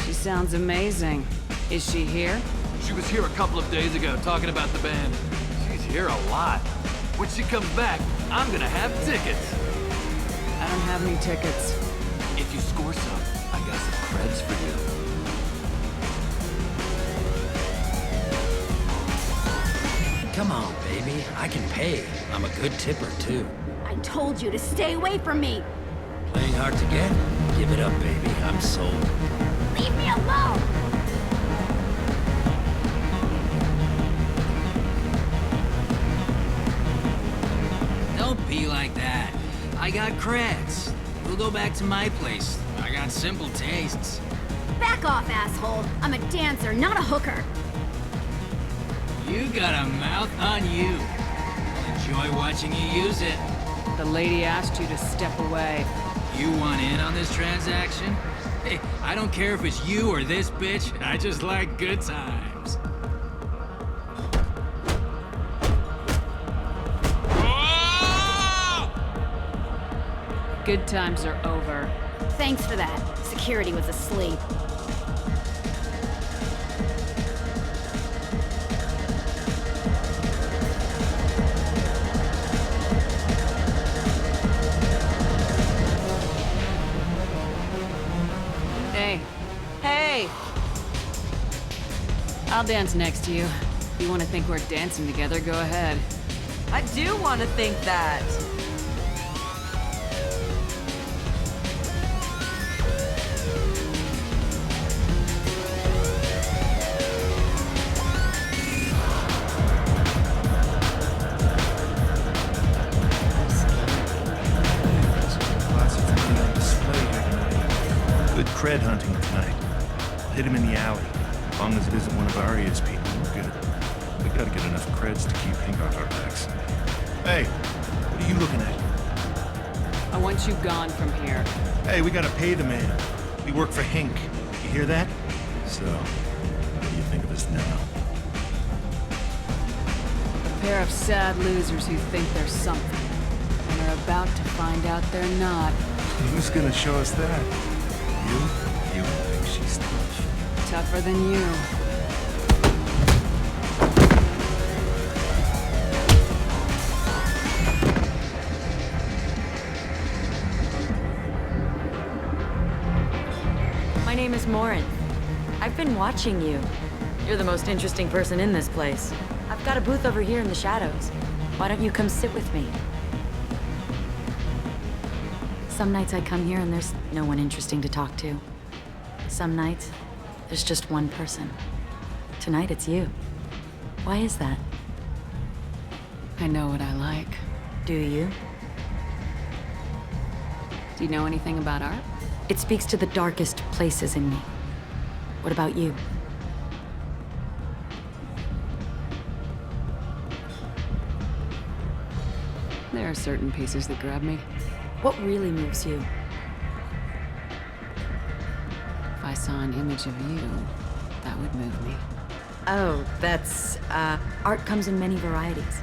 She sounds amazing. Is she here? She was here a couple of days ago talking about the band. She's here a lot. When she comes back, I'm gonna have tickets. I don't have any tickets. If you score some, I got some creds for you. Come on, baby. I can pay. I'm a good tipper, too. I told you to stay away from me. Playing hard to get? Give it up, baby. I'm sold. Leave me alone! Don't be like that. I got creds. We'll go back to my place. I got simple tastes. Back off, asshole. I'm a dancer, not a hooker. You got a mouth on you. I'll enjoy watching you use it. The lady asked you to step away. You want in on this transaction? Hey, I don't care if it's you or this bitch. I just like good times. Good times are over. Thanks for that. Security was asleep. Hey! I'll dance next to you. If you want to think we're dancing together, go ahead. I do want to think that. Cred hunting tonight. Hit him in the alley. As long as it isn't one of Arya's people, we're good. We gotta get enough creds to keep Hink off our backs. Hey, what are you looking at? I want you gone from here. Hey, we gotta pay the man. We work for Hink. You hear that? So, what do you think of us now? A pair of sad losers who think they're something. And are about to find out they're not. Who's gonna show us that? You? You don't think she's tough. Tougher than you. My name is Morinth. I've been watching you. You're the most interesting person in this place. I've got a booth over here in the shadows. Why don't you come sit with me? Some nights I come here and there's no one interesting to talk to. Some nights, there's just one person. Tonight it's you. Why is that? I know what I like. Do you? Do you know anything about art? It speaks to the darkest places in me. What about you? There are certain pieces that grab me. What really moves you? If I saw an image of you, that would move me. Oh, that's, art comes in many varieties.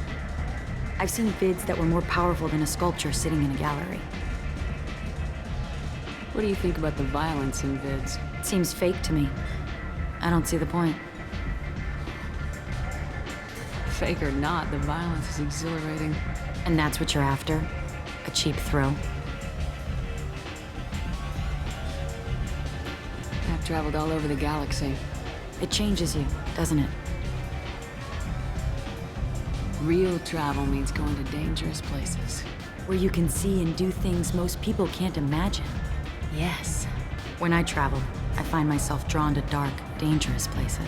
I've seen vids that were more powerful than a sculpture sitting in a gallery. What do you think about the violence in vids? Seems fake to me. I don't see the point. Fake or not, the violence is exhilarating. And that's what you're after? A cheap thrill? I've traveled all over the galaxy. It changes you, doesn't it? Real travel means going to dangerous places. Where you can see and do things most people can't imagine. Yes. When I travel, I find myself drawn to dark, dangerous places.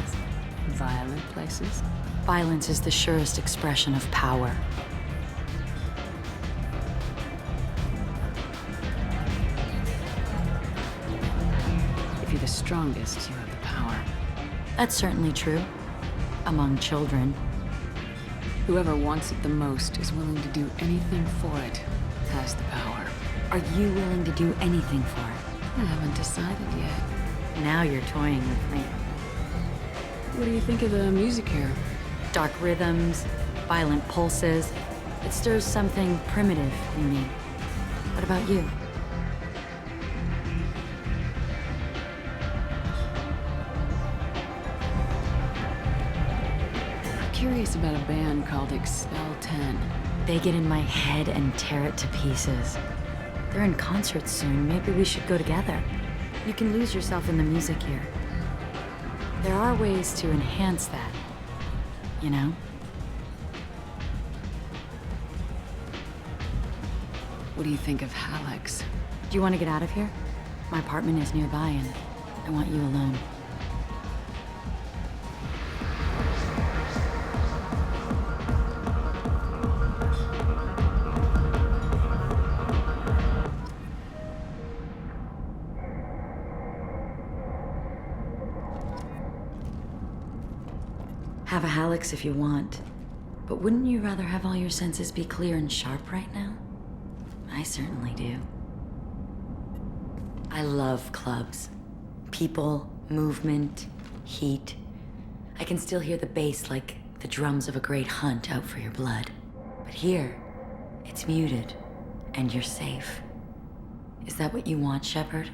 Violent places? Violence is the surest expression of power. If you're the strongest, you have the power. That's certainly true. Among children. Whoever wants it the most is willing to do anything for it, has the power. Are you willing to do anything for it? I haven't decided yet. Now you're toying with me. What do you think of the music here? Dark rhythms, violent pulses. It stirs something primitive in me. What about you? I'm curious about a band called Expel 10. They get in my head and tear it to pieces. They're in concert soon. Maybe we should go together. You can lose yourself in the music here. There are ways to enhance that, you know? What do you think of Hallex? Do you want to get out of here? My apartment is nearby and I want you alone. Have a Hallex if you want, but wouldn't you rather have all your senses be clear and sharp right now? I certainly do. I love clubs. People, movement, heat. I can still hear the bass like the drums of a great hunt out for your blood. But here, it's muted, and you're safe. Is that what you want, Shepard?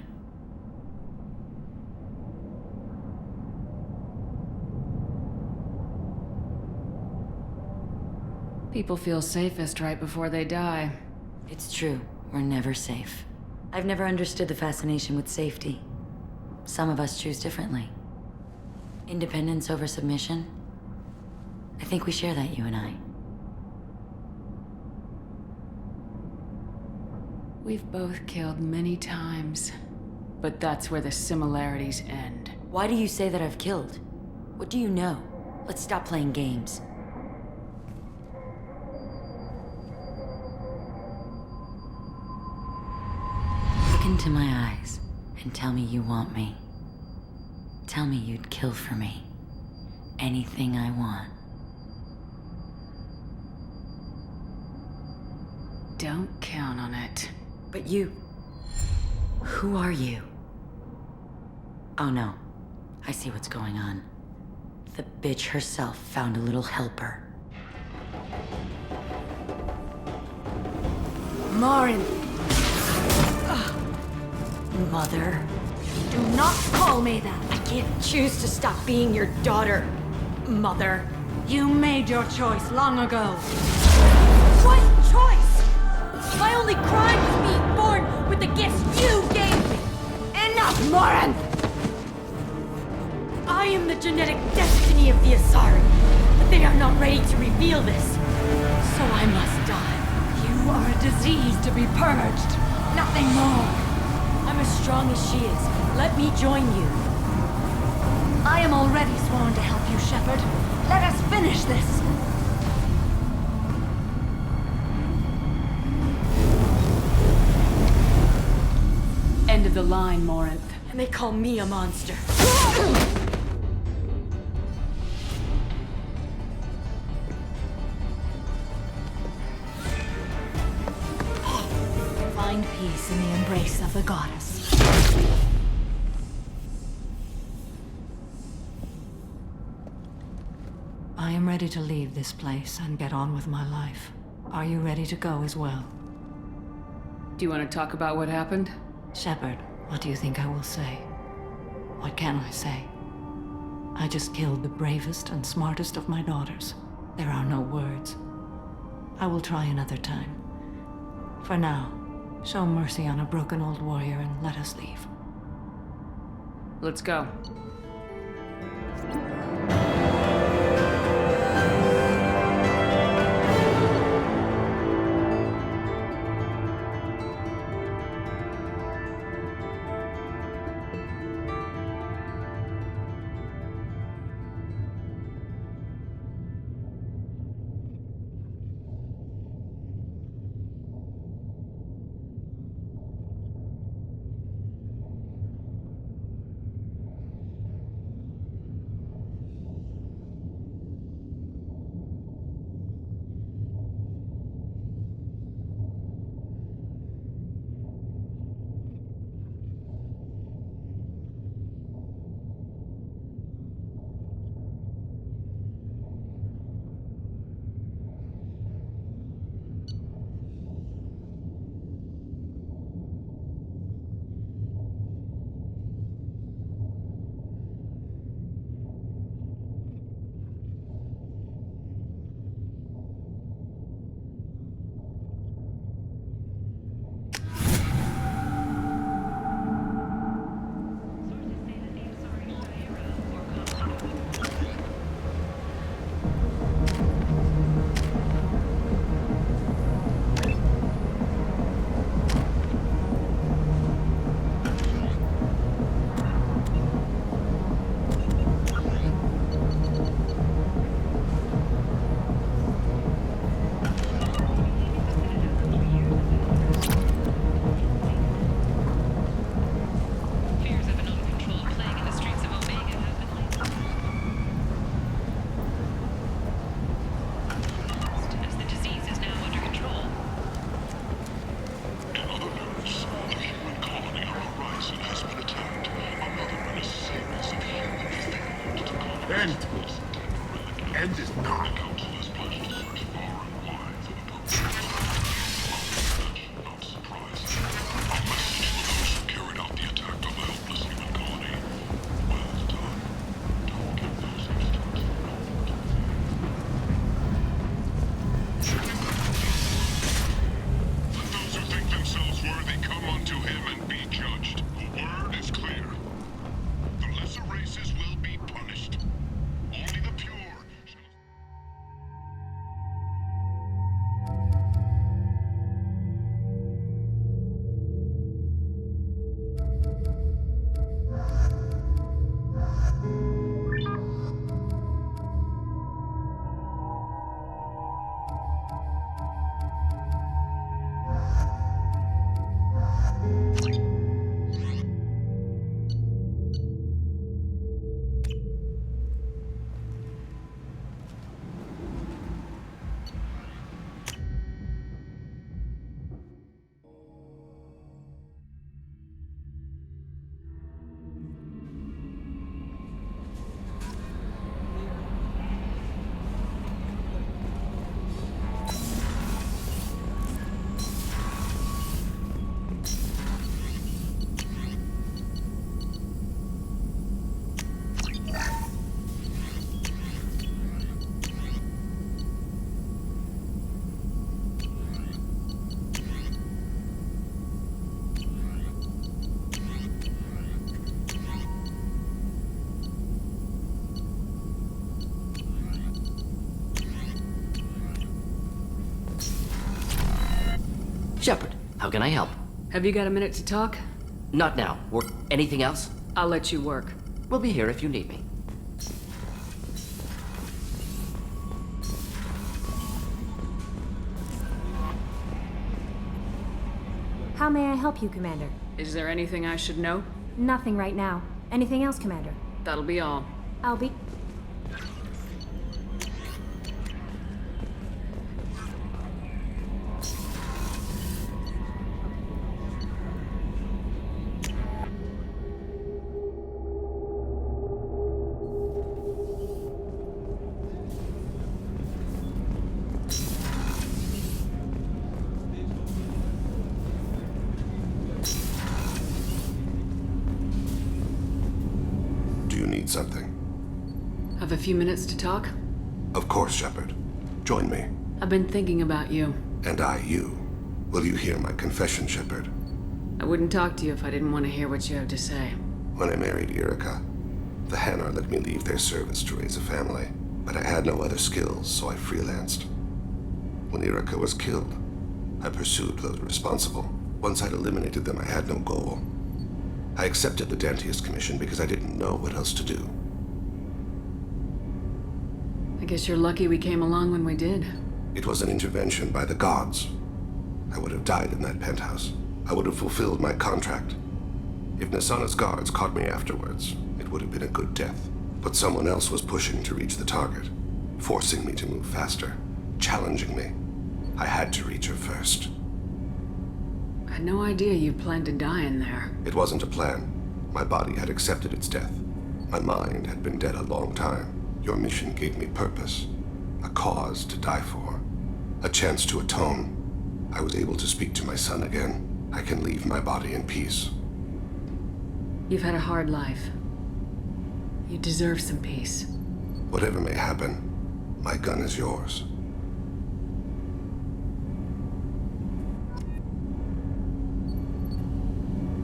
People feel safest right before they die. It's true. We're never safe. I've never understood the fascination with safety. Some of us choose differently. Independence over submission? I think we share that, you and I. We've both killed many times, but that's where the similarities end. Why do you say that I've killed? What do you know? Let's stop playing games. Look into my eyes and tell me you want me. Tell me you'd kill for me. Anything I want. Don't count on it. But you... who are you? Oh no. I see what's going on. The bitch herself found a little helper. Marin! Mother. Do not call me that! I can't choose to stop being your daughter, Mother. You made your choice long ago. What choice? My only crime was being born with the gifts you gave me. Enough, Morin! I am the genetic destiny of the Asari, but they are not ready to reveal this. So I must die. You are a disease to be purged. Nothing more. I'm as strong as she is. Let me join you. I am already sworn to help you, Shepard. Let us finish this. End of the line, Morinth. And they call me a monster. Find peace in the embrace of the goddess. I am ready to leave this place and get on with my life. Are you ready to go as well? Do you want to talk about what happened? Shepard, what do you think I will say? What can I say? I just killed the bravest and smartest of my daughters. There are no words. I will try another time. For now, show mercy on a broken old warrior and let us leave. Let's go. End is not. Shepard, how can I help? Have you got a minute to talk? Not now. Or anything else? I'll let you work. We'll be here if you need me. How may I help you, Commander? Is there anything I should know? Nothing right now. Anything else, Commander? That'll be all. I'll be... need something? Have a few minutes to talk? Of course, Shepard. Join me. I've been thinking about you. And I, you. Will you hear my confession, Shepard? I wouldn't talk to you if I didn't want to hear what you have to say. When I married Erica, the Hanar let me leave their service to raise a family, but I had no other skills, so I freelanced. When Erica was killed, I pursued those responsible. Once I'd eliminated them, I had no goal. I accepted the Dantius Commission because I didn't know what else to do. I guess you're lucky we came along when we did. It was an intervention by the gods. I would have died in that penthouse. I would have fulfilled my contract. If Nasana's guards caught me afterwards, it would have been a good death. But someone else was pushing to reach the target, forcing me to move faster, challenging me. I had to reach her first. I had no idea you planned to die in there. It wasn't a plan. My body had accepted its death. My mind had been dead a long time. Your mission gave me purpose, a cause to die for, a chance to atone. I was able to speak to my son again. I can leave my body in peace. You've had a hard life. You deserve some peace. Whatever may happen, my gun is yours.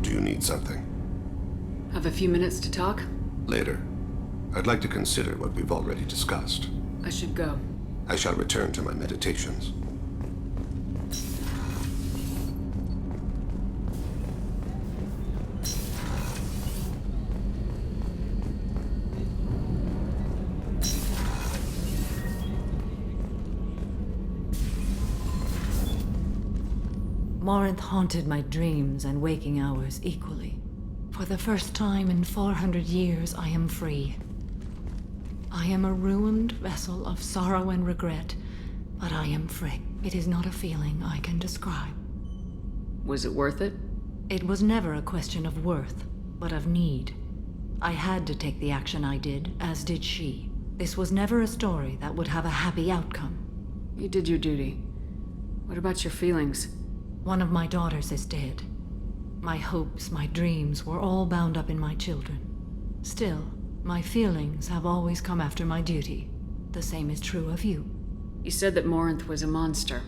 Do you need something? Have a few minutes to talk? Later. I'd like to consider what we've already discussed. I should go. I shall return to my meditations. Morinth haunted my dreams and waking hours equally. For the first time in 400 years, I am free. I am a ruined vessel of sorrow and regret, but I am free. It is not a feeling I can describe. Was it worth it? It was never a question of worth, but of need. I had to take the action I did, as did she. This was never a story that would have a happy outcome. You did your duty. What about your feelings? One of my daughters is dead. My hopes, my dreams were all bound up in my children. Still, my feelings have always come after my duty. The same is true of you. You said that Morinth was a monster,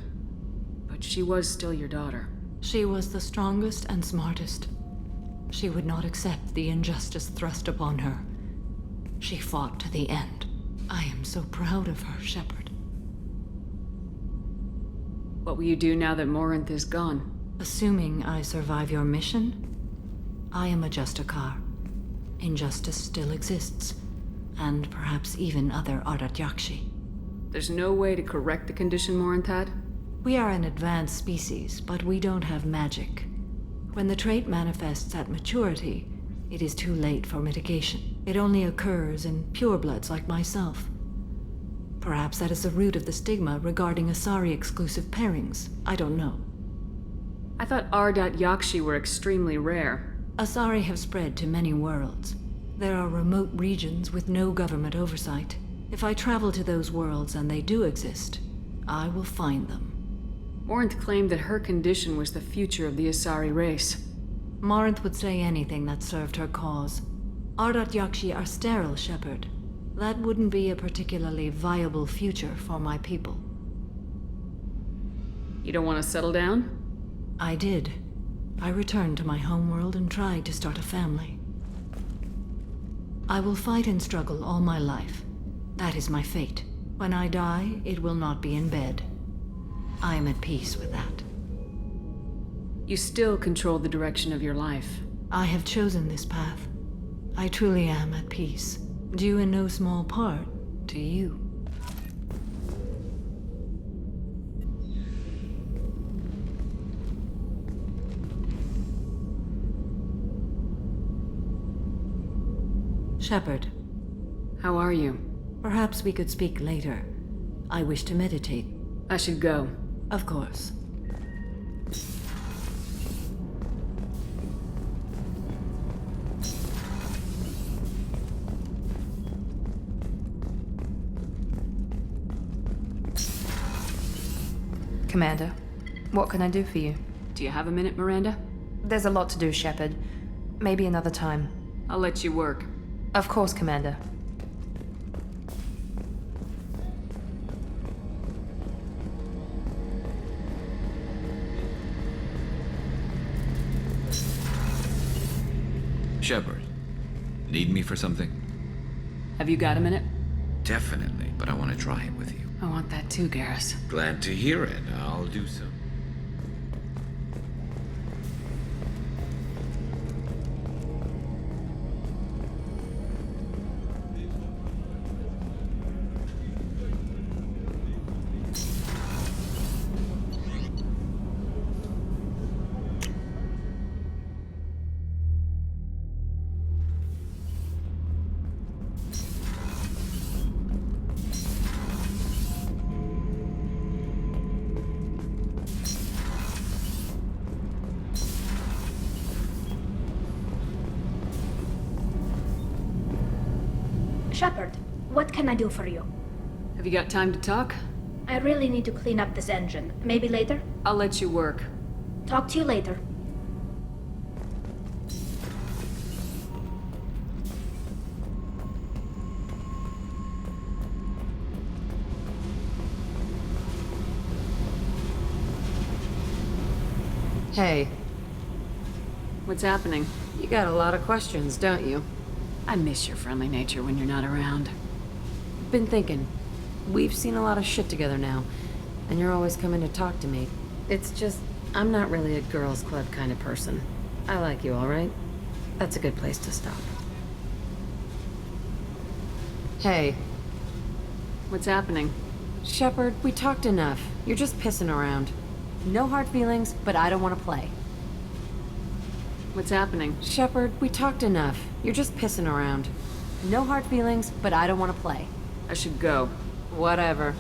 but she was still your daughter. She was the strongest and smartest. She would not accept the injustice thrust upon her. She fought to the end. I am so proud of her, Shepard. What will you do now that Morinth is gone? Assuming I survive your mission, I am a Justicar. Injustice still exists, and perhaps even other Ardat Yakshi. There's no way to correct the condition Morinth had? We are an advanced species, but we don't have magic. When the trait manifests at maturity, it is too late for mitigation. It only occurs in purebloods like myself. Perhaps that is the root of the stigma regarding Asari-exclusive pairings. I don't know. I thought Ardat Yakshi were extremely rare. Asari have spread to many worlds. There are remote regions with no government oversight. If I travel to those worlds, and they do exist, I will find them. Morinth claimed that her condition was the future of the Asari race. Morinth would say anything that served her cause. Ardat Yakshi are sterile, Shepard. That wouldn't be a particularly viable future for my people. You don't want to settle down? I did. I returned to my homeworld and tried to start a family. I will fight and struggle all my life. That is my fate. When I die, it will not be in bed. I am at peace with that. You still control the direction of your life. I have chosen this path. I truly am at peace. Due in no small part to you. Shepard. How are you? Perhaps we could speak later. I wish to meditate. I should go. Of course. Commander, what can I do for you? Do you have a minute, Miranda? There's a lot to do, Shepard. Maybe another time. I'll let you work. Of course, Commander. Shepard, need me for something? Have you got a minute? Definitely, but I want to try it with you. I want that too, Garrus. Glad to hear it. I'll do so. Shepard, what can I do for you? Have you got time to talk? I really need to clean up this engine. Maybe later? I'll let you work. Talk to you later. Hey. What's happening? You got a lot of questions, don't you? I miss your friendly nature when you're not around. Been thinking. We've seen a lot of shit together now, and you're always coming to talk to me. It's just, I'm not really a girls' club kind of person. I like you, all right? That's a good place to stop. Hey. What's happening? Shepard, we talked enough. You're just pissing around. No hard feelings, but I don't want to play. What's happening? Shepard, we talked enough. You're just pissing around. No hard feelings, but I don't want to play. I should go. Whatever.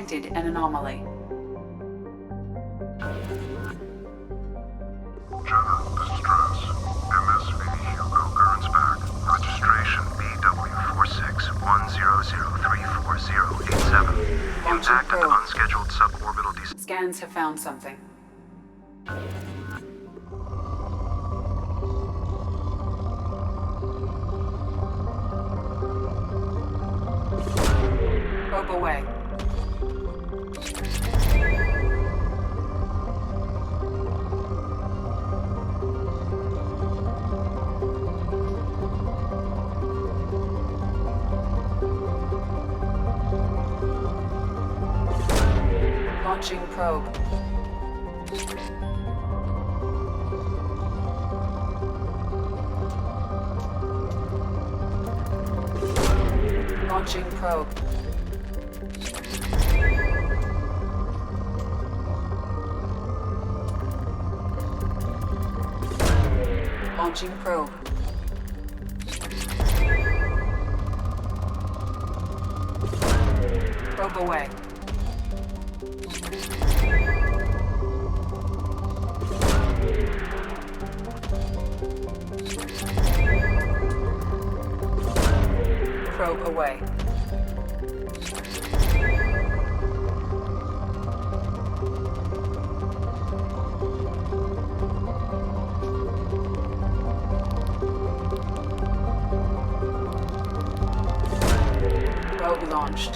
detected an anomaly. General distress. MSV Hugo Gernsback. Registration BW4610034087. Impact and unscheduled suborbital descent. Scans have found something. Probe away. Launching probe. Launching probe. Launching probe. Probe away. Probe away. Probe launched.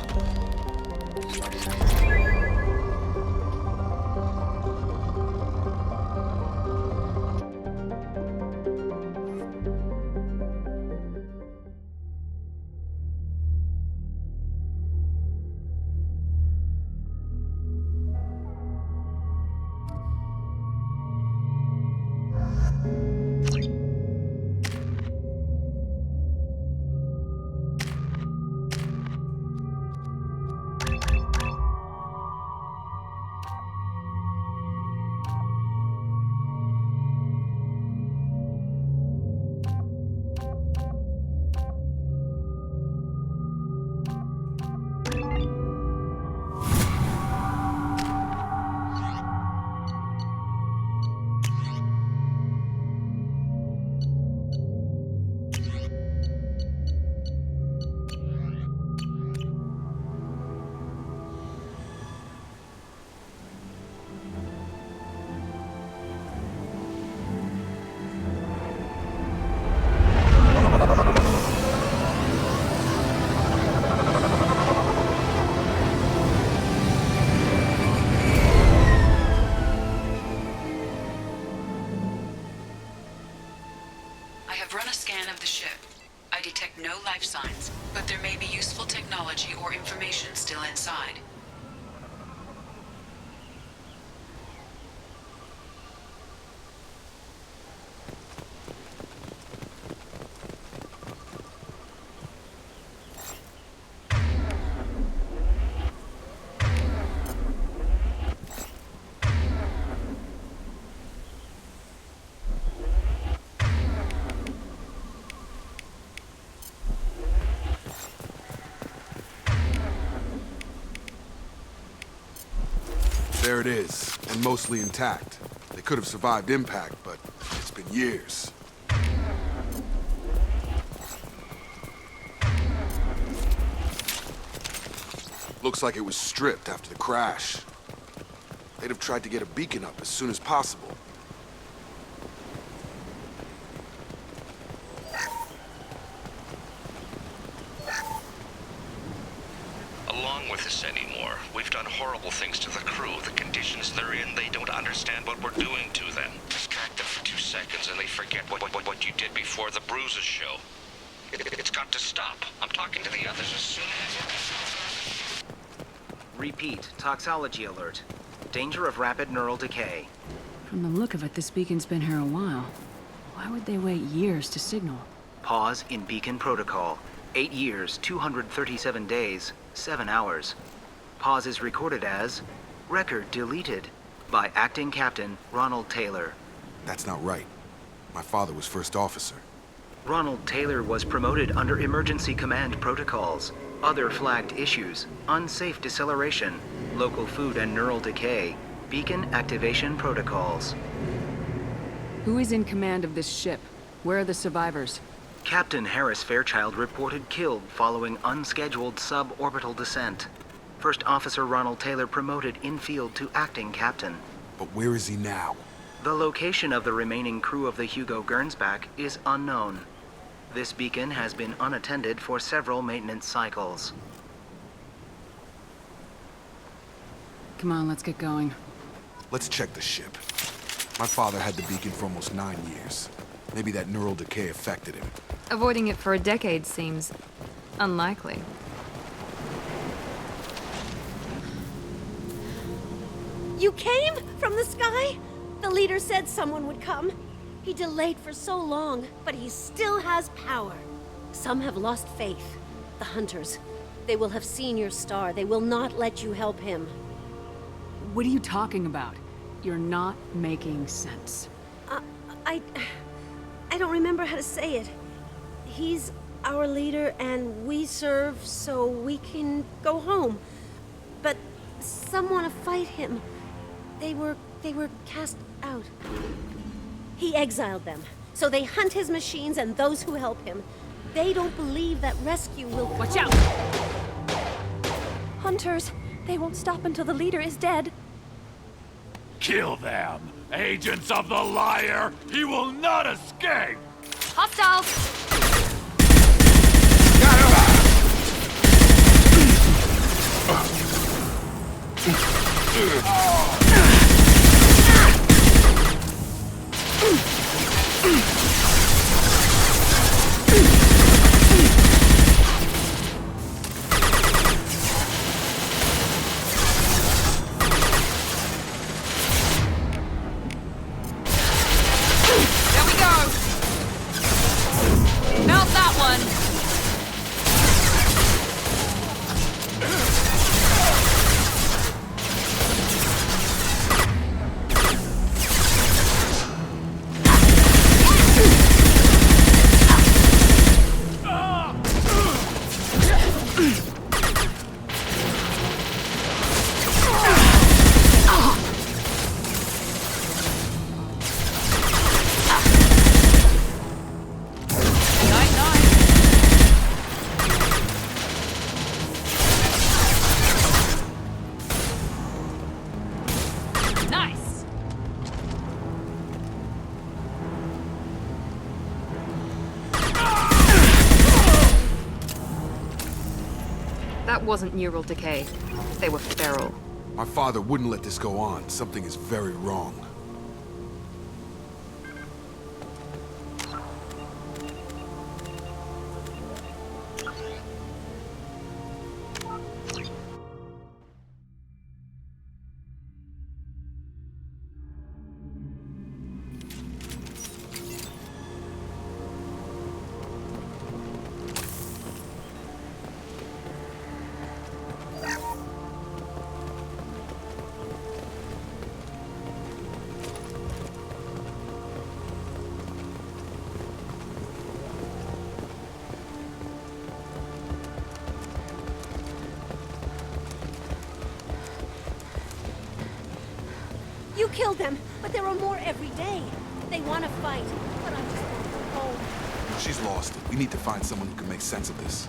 I have run a scan of the ship. I detect no life signs, but there may be useful technology or information still inside. There it is, and mostly intact. They could have survived impact, but it's been years. Looks like it was stripped after the crash. They'd have tried to get a beacon up as soon as possible. Along with this anymore. We've done horrible things to the crew. The conditions they're in, they don't understand what we're doing to them. Distract them for 2 seconds and they forget what you did before the bruises show. It's got to stop. I'm talking to the others as soon as... Repeat, toxology alert. Danger of rapid neural decay. From the look of it, this beacon's been here a while. Why would they wait years to signal? Pause in beacon protocol. 8 years, 237 days, 7 hours. Pause is recorded as record deleted by Acting Captain Ronald Taylor. That's not right. My father was first officer. Ronald Taylor was promoted under emergency command protocols. Other flagged issues: unsafe deceleration, local food and neural decay. Beacon activation protocols. Who is in command of this ship? Where are the survivors? Captain Harris Fairchild reported killed following unscheduled suborbital descent. First Officer Ronald Taylor promoted in-field to acting captain. But where is he now? The location of the remaining crew of the Hugo Gernsback is unknown. This beacon has been unattended for several maintenance cycles. Come on, let's get going. Let's check the ship. My father had the beacon for almost 9 years. Maybe that neural decay affected him. Avoiding it for a decade seems unlikely. You came from the sky? The leader said someone would come. He delayed for so long, but he still has power. Some have lost faith. The hunters. They will have seen your star. They will not let you help him. What are you talking about? You're not making sense. I don't remember how to say it. He's our leader and we serve so we can go home. But some want to fight him. They were cast out. He exiled them, so they hunt his machines and those who help him. They don't believe that rescue will come. Watch out! Hunters, they won't stop until the leader is dead. Kill them! Agents of the liar! He will not escape! Hostiles! That wasn't neural decay. They were feral. My father wouldn't let this go on. Something is very wrong. You killed them, but there are more every day. They want to fight, but I just want to go home. She's lost it. We need to find someone who can make sense of this.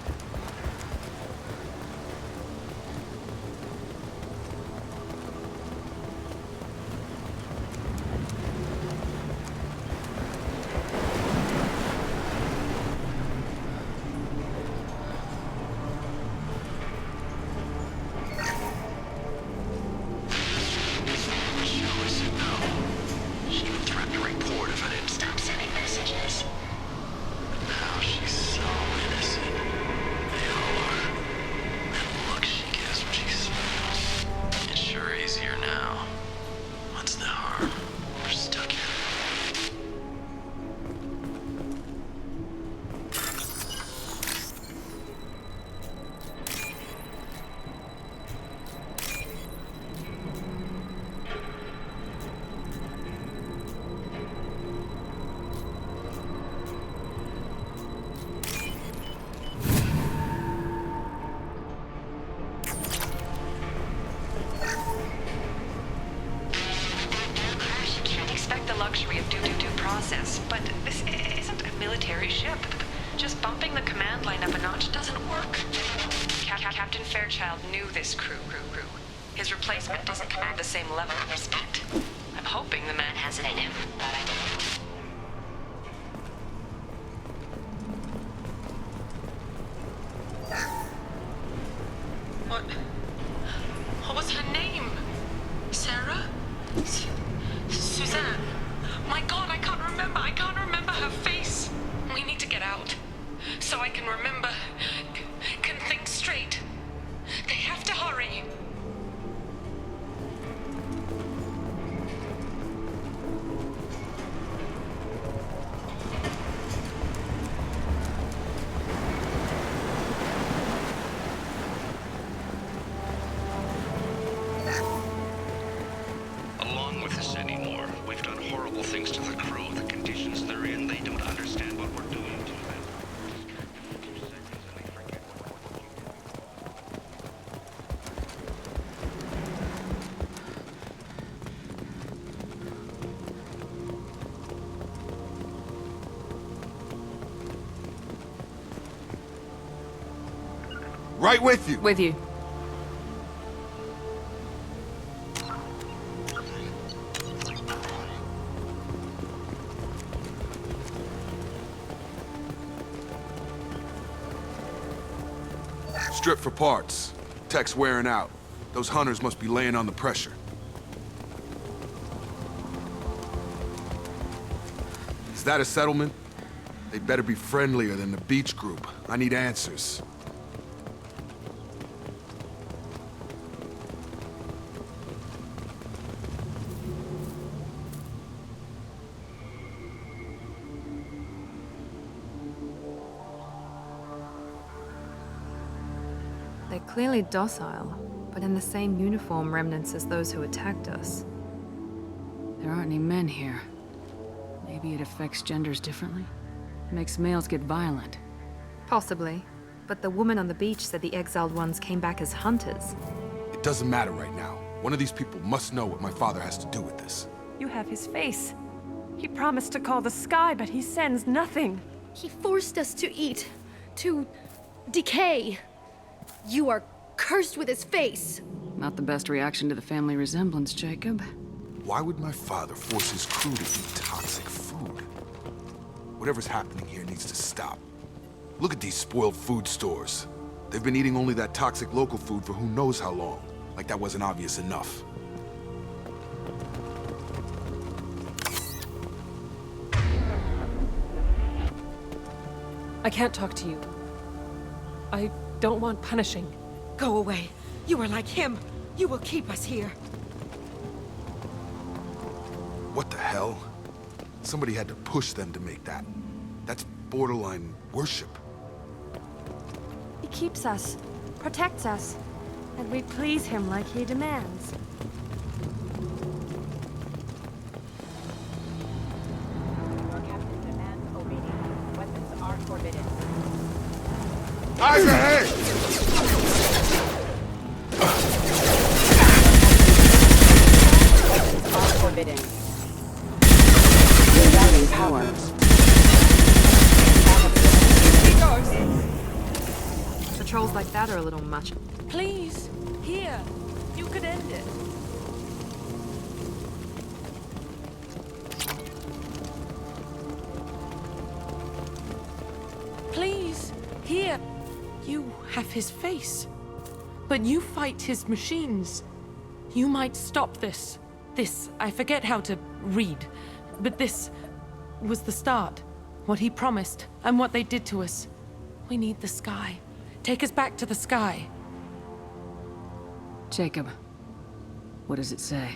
the luxury of due process, but this isn't a military ship. Just bumping the command line up a notch doesn't work. Captain Fairchild knew this crew. His replacement doesn't command the same level of respect. I'm hoping the man has it in him, but I don't know. What was her name? Sarah? Suzanne? My God, I can't remember. I can't remember her face. We need to get out. So I can remember. Can think straight. They have to hurry. Along with this anymore. We've done horrible things to the crew. The conditions they're in, they don't understand what we're doing to them. Right with you. With you. Strip for parts. Tech's wearing out. Those hunters must be laying on the pressure. Is that a settlement? They better be friendlier than the beach group. I need answers. They're clearly docile, but in the same uniform remnants as those who attacked us. There aren't any men here. Maybe it affects genders differently? Makes males get violent. Possibly. But the woman on the beach said the exiled ones came back as hunters. It doesn't matter right now. One of these people must know what my father has to do with this. You have his face. He promised to call the sky, but he sends nothing. He forced us to eat, to decay. You are cursed with his face. Not the best reaction to the family resemblance, Jacob. Why would my father force his crew to eat toxic food? Whatever's happening here needs to stop. Look at these spoiled food stores. They've been eating only that toxic local food for who knows how long. Like that wasn't obvious enough. I can't talk to you. I don't want punishing. Go away. You are like him. You will keep us here. What the hell? Somebody had to push them to make that. That's borderline worship. He keeps us, protects us, and we please him like he demands. Eyes ahead! Forbidden. Power. Patrols like that are a little much. Please, here. You could end it. Please, here. You have his face. But you fight his machines. You might stop this. This, I forget how to read. But this was the start. What he promised, and what they did to us. We need the sky. Take us back to the sky. Jacob, what does it say?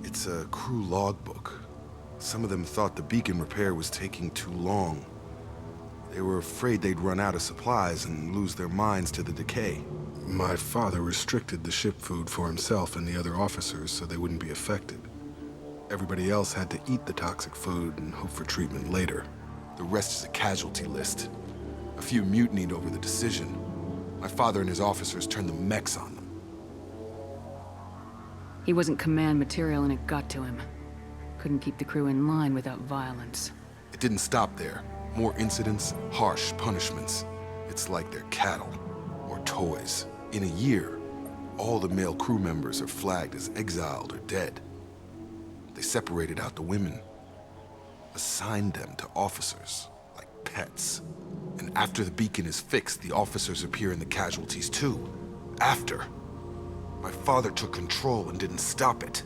It's a crew logbook. Some of them thought the beacon repair was taking too long. They were afraid they'd run out of supplies and lose their minds to the decay. My father restricted the ship food for himself and the other officers so they wouldn't be affected. Everybody else had to eat the toxic food and hope for treatment later. The rest is a casualty list. A few mutinied over the decision. My father and his officers turned the mechs on them. He wasn't command material and it got to him. Couldn't keep the crew in line without violence. It didn't stop there. More incidents, harsh punishments. It's like they're cattle or toys. In a year, all the male crew members are flagged as exiled or dead. They separated out the women, assigned them to officers like pets. And after the beacon is fixed, the officers appear in the casualties too. After. My father took control and didn't stop it.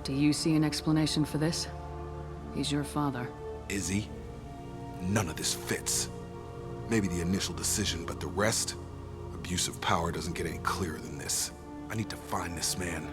Do you see an explanation for this? He's your father. Is he? None of this fits. Maybe the initial decision, but the rest? Abuse of power doesn't get any clearer than this. I need to find this man.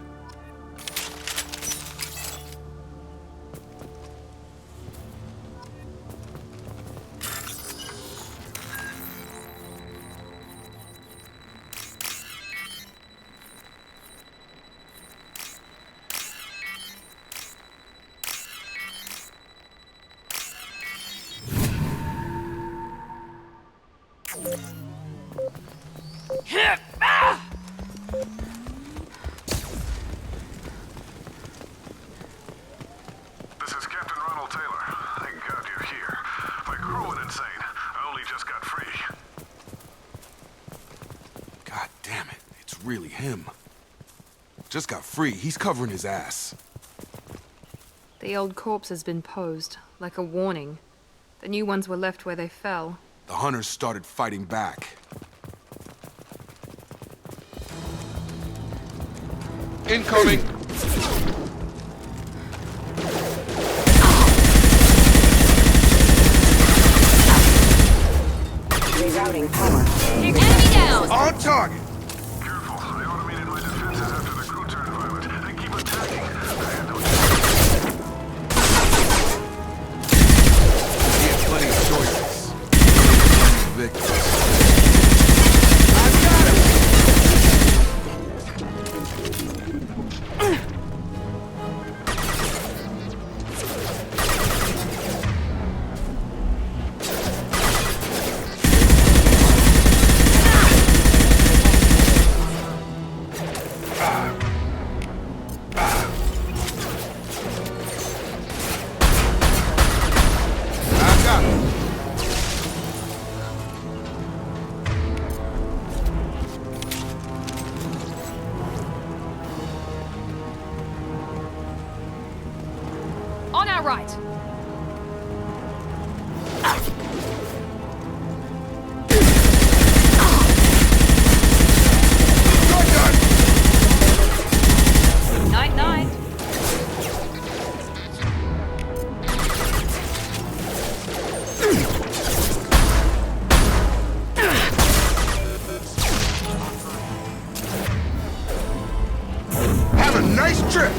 This is Captain Ronald Taylor. Thank God you're here. My crew went insane. I only just got free. God damn it, it's really him. Just got free, he's covering his ass. The old corpse has been posed, like a warning. The new ones were left where they fell. The hunters started fighting back. Incoming! Rerouting power. Enemy down! On target! Careful. I automated my defenses after the crew turned violent. They keep attacking. I have no He had plenty of choices. Victims. On our right. Night-night. Have a nice trip!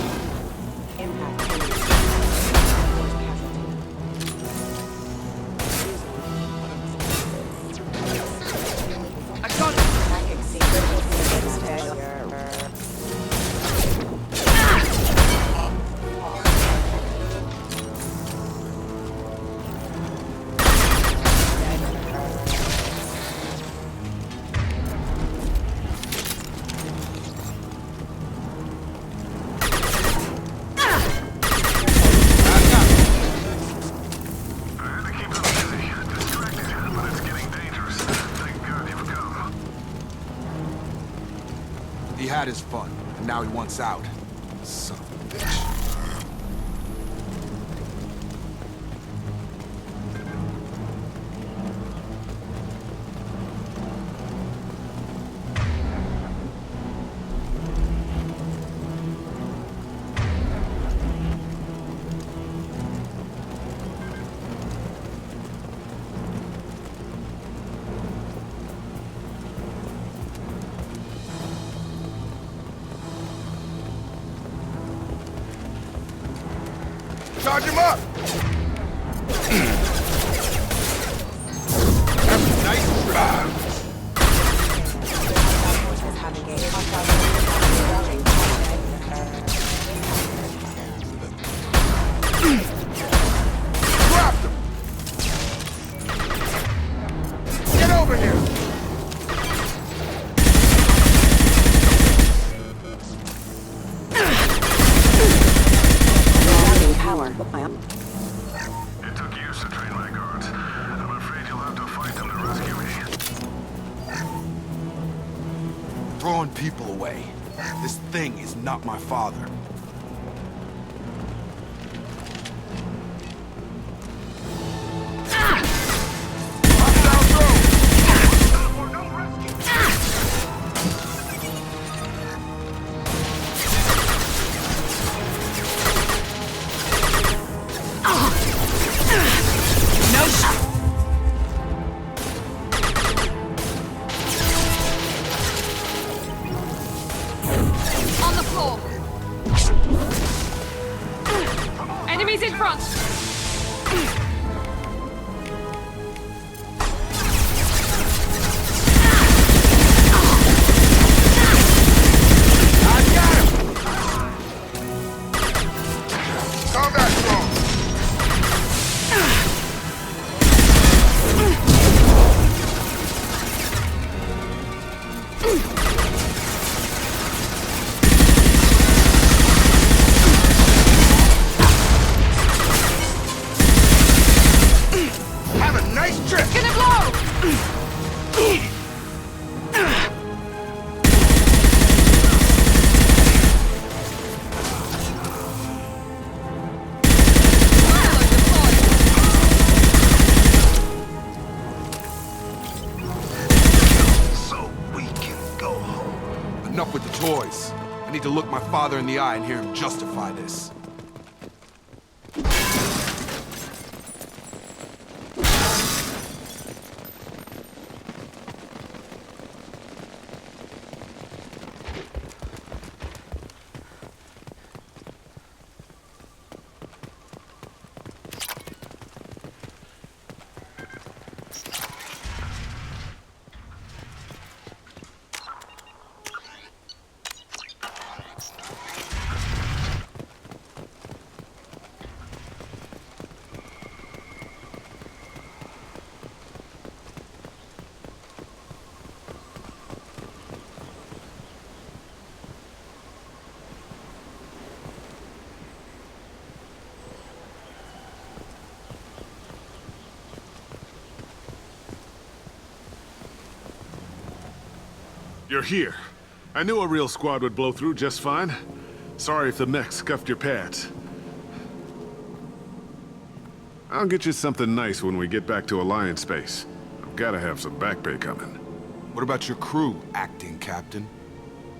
He had his fun, and now he wants out. Son of a bitch. Charge him up! That's a nice try. Dropped him! Get over here! thing is not my father. On the floor. Enemies in front. Have a nice trip! Gonna blow! So we can go home. Enough with the toys. I need to look my father in the eye and hear him justify this. You're here. I knew a real squad would blow through just fine. Sorry if the mech scuffed your pads. I'll get you something nice when we get back to Alliance space. I've gotta have some back pay coming. What about your crew, acting captain?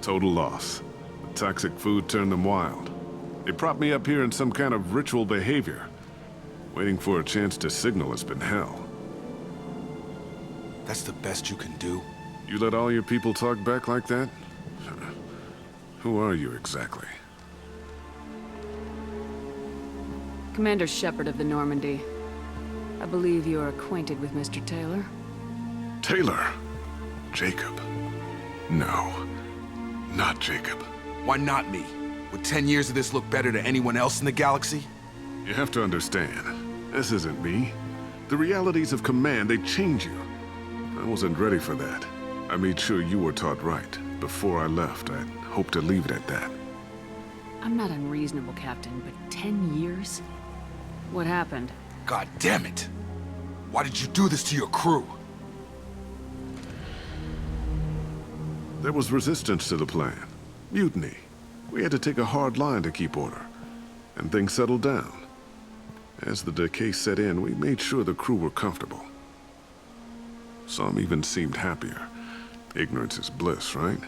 Total loss. The toxic food turned them wild. They propped me up here in some kind of ritual behavior. Waiting for a chance to signal has been hell. That's the best you can do? You let all your people talk back like that? Who are you exactly? Commander Shepard of the Normandy. I believe you are acquainted with Mr. Taylor. Taylor? Jacob? No. Not Jacob. Why not me? Would 10 years of this look better to anyone else in the galaxy? You have to understand, this isn't me. The realities of command, they change you. I wasn't ready for that. I made sure you were taught right. Before I left, I hoped to leave it at that. I'm not unreasonable, Captain, but 10 years? What happened? God damn it! Why did you do this to your crew? There was resistance to the plan. Mutiny. We had to take a hard line to keep order. And things settled down. As the decay set in, we made sure the crew were comfortable. Some even seemed happier. Ignorance is bliss, right?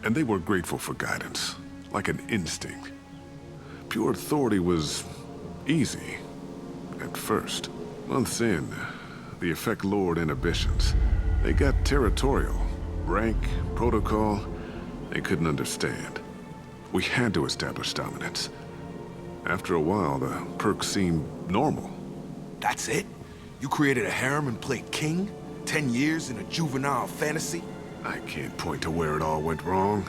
And they were grateful for guidance, like an instinct. Pure authority was easy, at first. Months in, the effect lowered inhibitions. They got territorial. Rank, protocol, they couldn't understand. We had to establish dominance. After a while, the perks seemed normal. That's it? You created a harem and played king? 10 years in a juvenile fantasy? I can't point to where it all went wrong.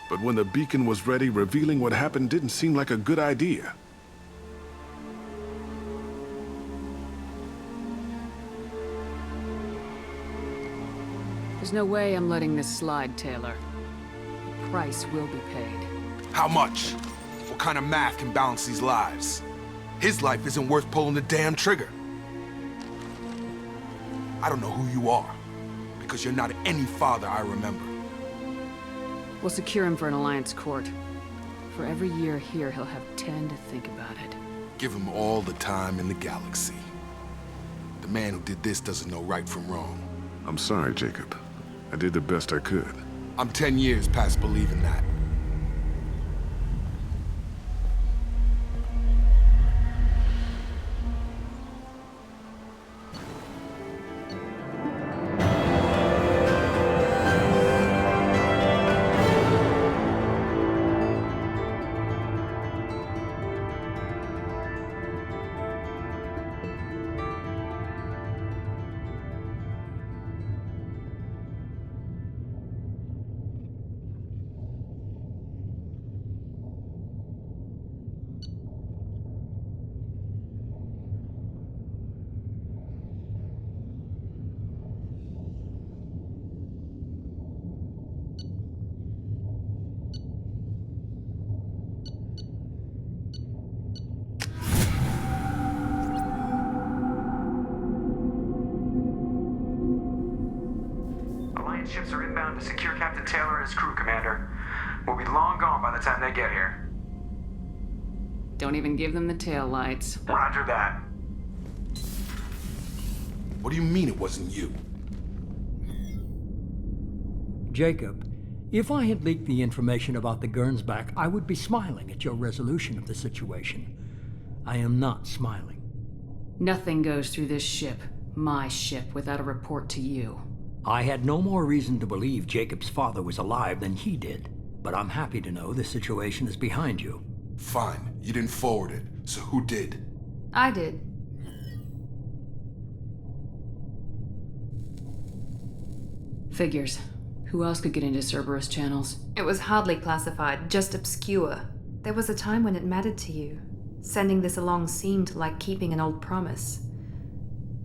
But when the beacon was ready, revealing what happened didn't seem like a good idea. There's no way I'm letting this slide, Taylor. The price will be paid. How much? What kind of math can balance these lives? His life isn't worth pulling the damn trigger. I don't know who you are, because you're not any father I remember. We'll secure him for an Alliance court. For every year here, he'll have 10 to think about it. Give him all the time in the galaxy. The man who did this doesn't know right from wrong. I'm sorry, Jacob. I did the best I could. I'm 10 years past believing that. Ships are inbound to secure Captain Taylor and his crew, Commander. We'll be long gone by the time they get here. Don't even give them the tail lights. Roger that. What do you mean it wasn't you? Jacob, if I had leaked the information about the Gernsback, I would be smiling at your resolution of the situation. I am not smiling. Nothing goes through this ship, my ship, without a report to you. I had no more reason to believe Jacob's father was alive than he did, but I'm happy to know the situation is behind you. Fine, you didn't forward it, so who did? I did. Figures. Who else could get into Cerberus channels? It was hardly classified, just obscure. There was a time when it mattered to you. Sending this along seemed like keeping an old promise.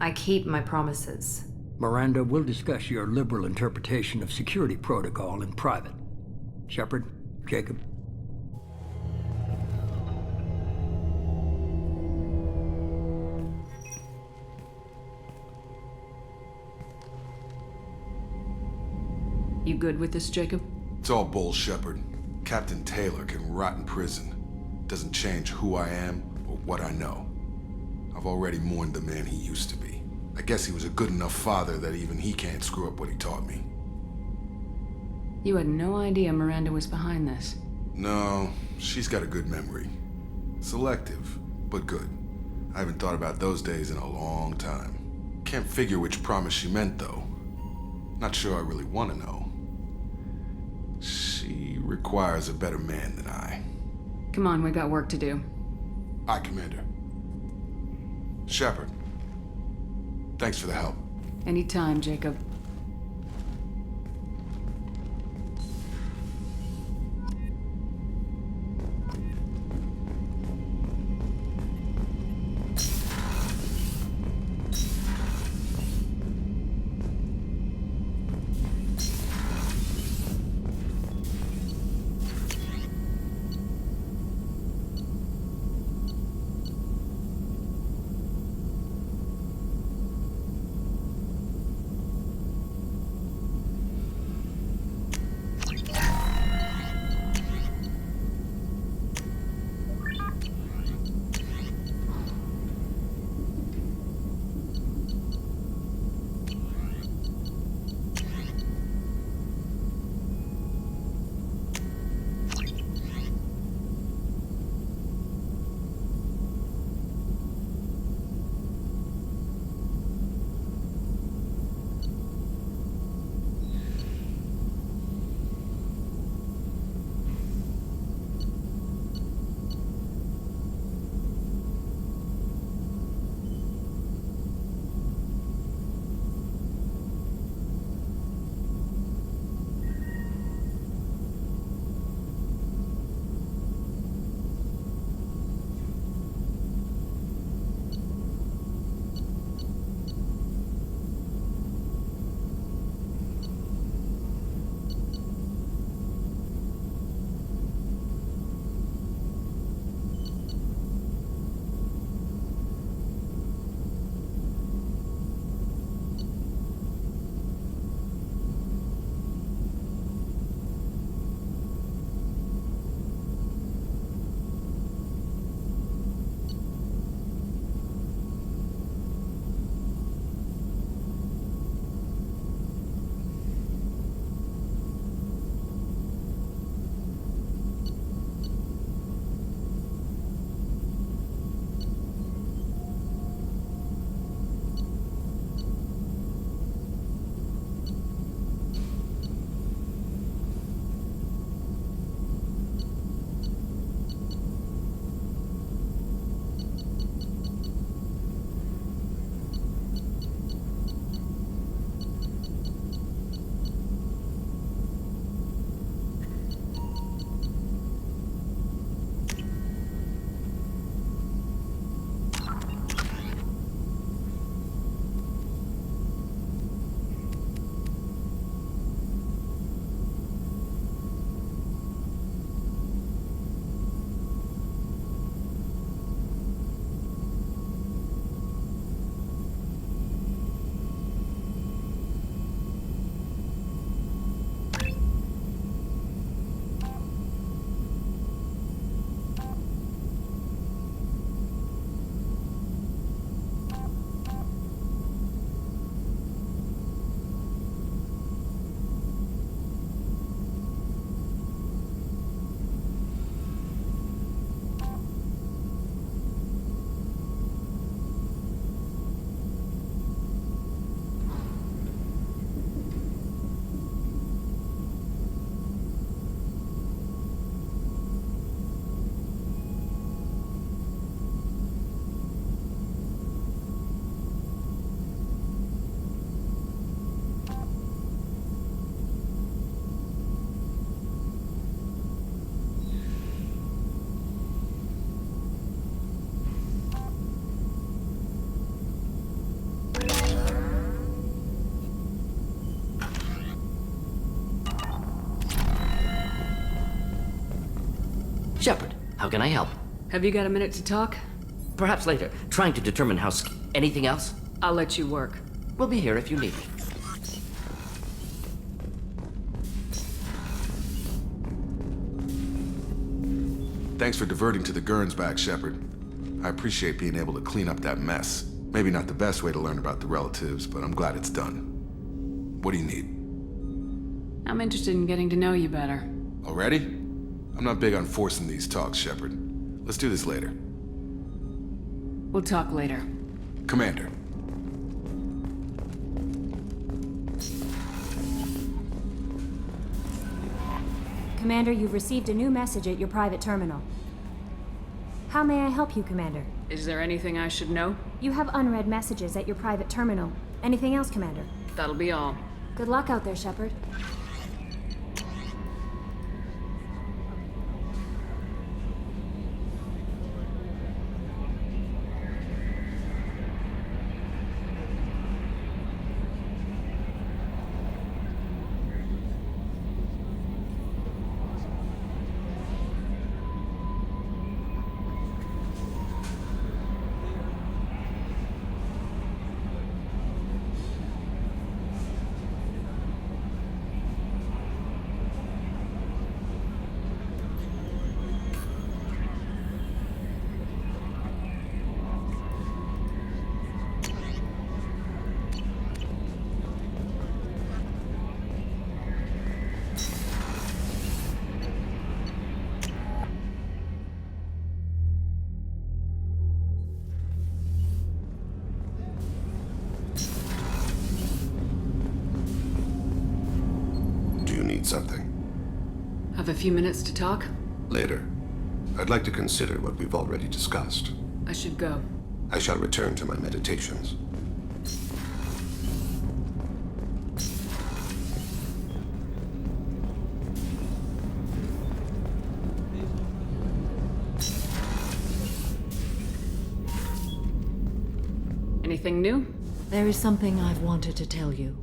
I keep my promises. Miranda, we'll discuss your liberal interpretation of security protocol in private. Shepard, Jacob. You good with this, Jacob? It's all bull, Shepard. Captain Taylor can rot in prison. Doesn't change who I am or what I know. I've already mourned the man he used to be. I guess he was a good enough father that even he can't screw up what he taught me. You had no idea Miranda was behind this. No, she's got a good memory. Selective, but good. I haven't thought about those days in a long time. Can't figure which promise she meant, though. Not sure I really want to know. She requires a better man than I. Come on, we got work to do. Aye, Commander. Shepard. Thanks for the help. Anytime, Jacob. How can I help? Have you got a minute to talk? Perhaps later. Trying to determine how anything else? I'll let you work. We'll be here if you need me. Thanks for diverting to the Gurns back, Shepard. I appreciate being able to clean up that mess. Maybe not the best way to learn about the relatives, but I'm glad it's done. What do you need? I'm interested in getting to know you better. Already? I'm not big on forcing these talks, Shepard. Let's do this later. We'll talk later. Commander. Commander, you've received a new message at your private terminal. How may I help you, Commander? Is there anything I should know? You have unread messages at your private terminal. Anything else, Commander? That'll be all. Good luck out there, Shepard. Something. Have a few minutes to talk? Later. I'd like to consider what we've already discussed. I should go. I shall return to my meditations. Anything new? There is something I've wanted to tell you.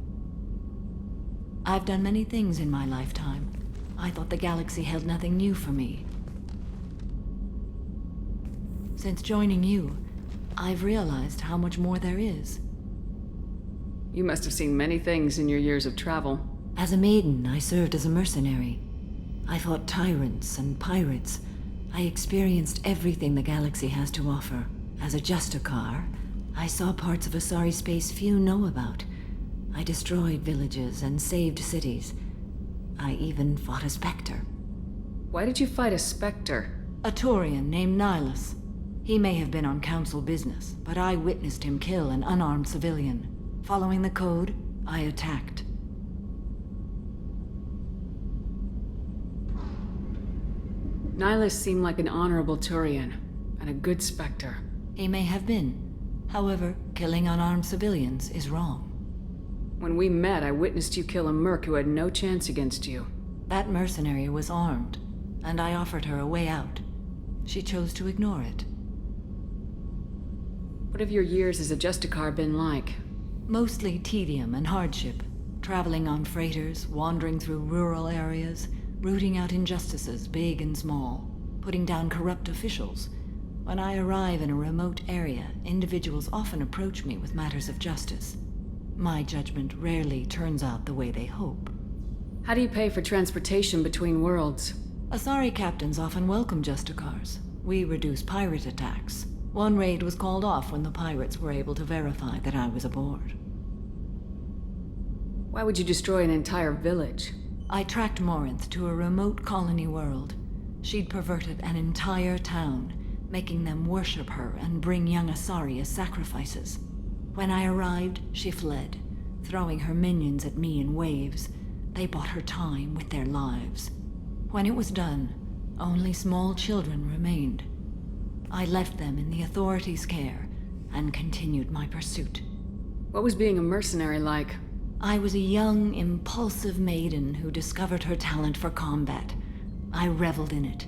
I've done many things in my lifetime. I thought the galaxy held nothing new for me. Since joining you, I've realized how much more there is. You must have seen many things in your years of travel. As a maiden, I served as a mercenary. I fought tyrants and pirates. I experienced everything the galaxy has to offer. As a Justicar, I saw parts of Asari space few know about. I destroyed villages and saved cities. I even fought a Spectre. Why did you fight a Spectre? A Turian named Nihilus. He may have been on Council business, but I witnessed him kill an unarmed civilian. Following the code, I attacked. Nihilus seemed like an honorable Turian, and a good Spectre. He may have been. However, killing unarmed civilians is wrong. When we met, I witnessed you kill a merc who had no chance against you. That mercenary was armed, and I offered her a way out. She chose to ignore it. What have your years as a Justicar been like? Mostly tedium and hardship. Traveling on freighters, wandering through rural areas, rooting out injustices, big and small, putting down corrupt officials. When I arrive in a remote area, individuals often approach me with matters of justice. My judgment rarely turns out the way they hope. How do you pay for transportation between worlds? Asari captains often welcome Justicars. We reduce pirate attacks. One raid was called off when the pirates were able to verify that I was aboard. Why would you destroy an entire village? I tracked Morinth to a remote colony world. She'd perverted an entire town, making them worship her and bring young Asari as sacrifices. When I arrived, she fled, throwing her minions at me in waves. They bought her time with their lives. When it was done, only small children remained. I left them in the authorities' care and continued my pursuit. What was being a mercenary like? I was a young, impulsive maiden who discovered her talent for combat. I reveled in it,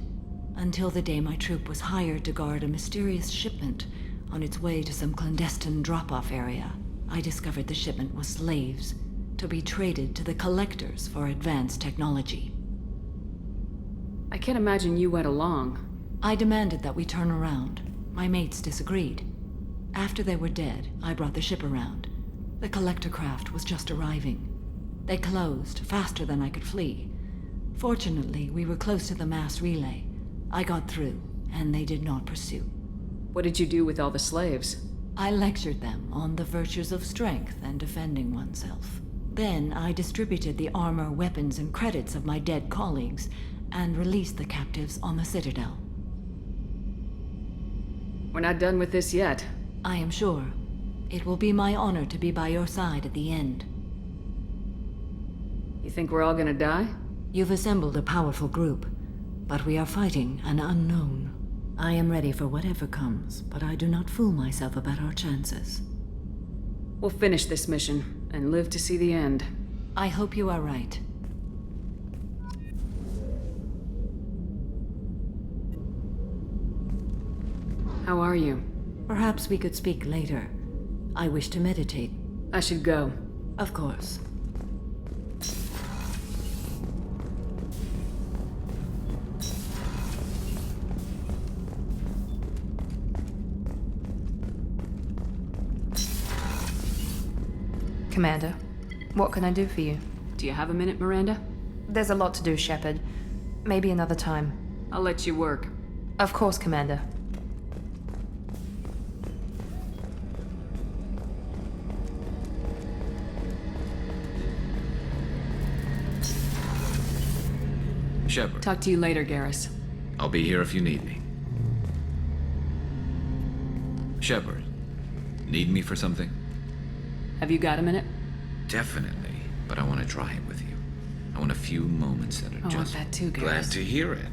until the day my troop was hired to guard a mysterious shipment on its way to some clandestine drop-off area. I discovered the shipment was slaves, to be traded to the collectors for advanced technology. I can't imagine you went along. I demanded that we turn around. My mates disagreed. After they were dead, I brought the ship around. The collector craft was just arriving. They closed faster than I could flee. Fortunately, we were close to the mass relay. I got through, and they did not pursue. What did you do with all the slaves? I lectured them on the virtues of strength and defending oneself. Then I distributed the armor, weapons, and credits of my dead colleagues, and released the captives on the Citadel. We're not done with this yet. I am sure. It will be my honor to be by your side at the end. You think we're all gonna die? You've assembled a powerful group, but we are fighting an unknown. I am ready for whatever comes, but I do not fool myself about our chances. We'll finish this mission and live to see the end. I hope you are right. How are you? Perhaps we could speak later. I wish to meditate. I should go. Of course. Commander, what can I do for you? Do you have a minute, Miranda? There's a lot to do, Shepard. Maybe another time. I'll let you work. Of course, Commander. Shepard. Talk to you later, Garrus. I'll be here if you need me. Shepard, need me for something? Have you got a minute? Definitely, but I want to try it with you. I want a few moments that are I just... want that too, Garrus. Glad to hear it.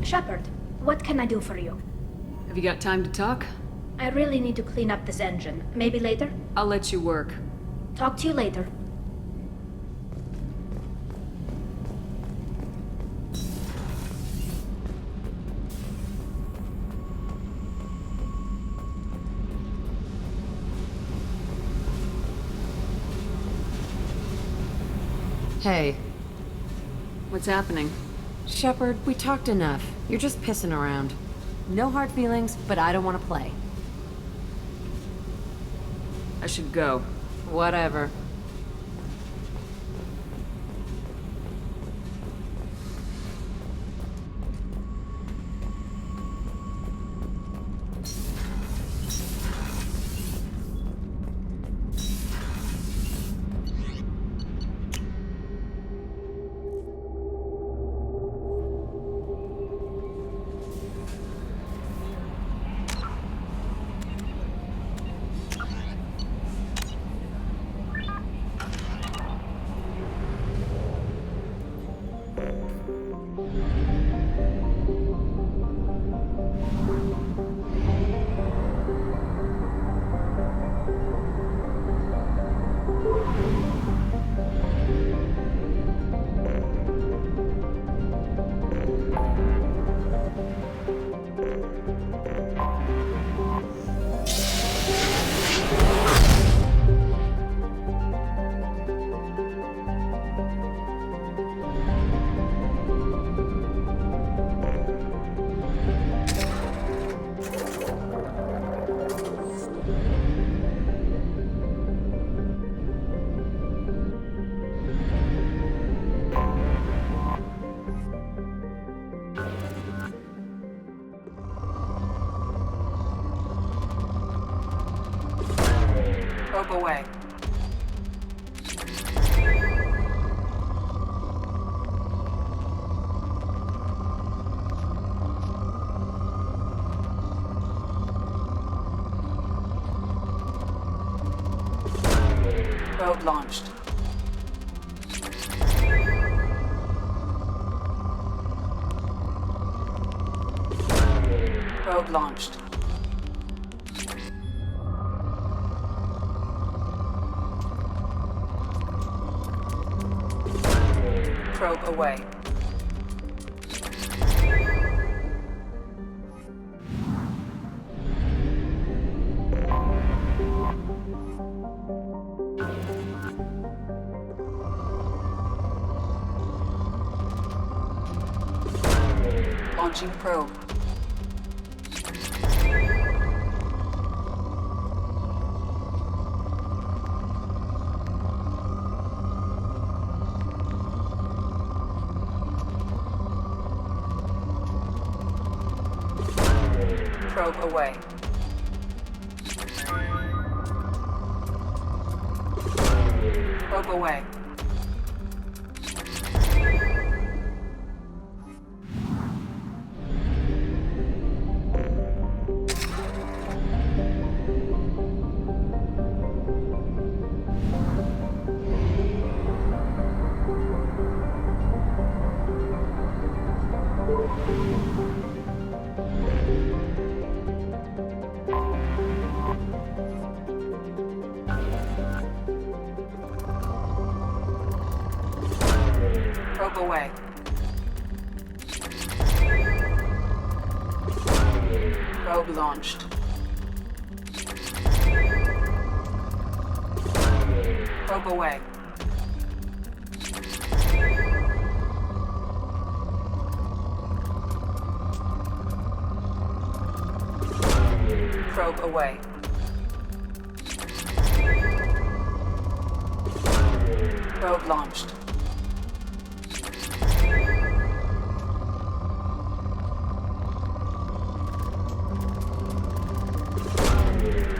Shepard, what can I do for you? Have you got time to talk? I really need to clean up this engine. Maybe later? I'll let you work. Talk to you later. Hey. What's happening? Shepard, we talked enough. You're just pissing around. No hard feelings, but I don't want to play. I should go. Whatever. Away. Probe launched. Probe launched. Probe away. Launching probe. Probe away. Probe away. Probe away. Probe launched. Probe away. Probe away. Probe launched.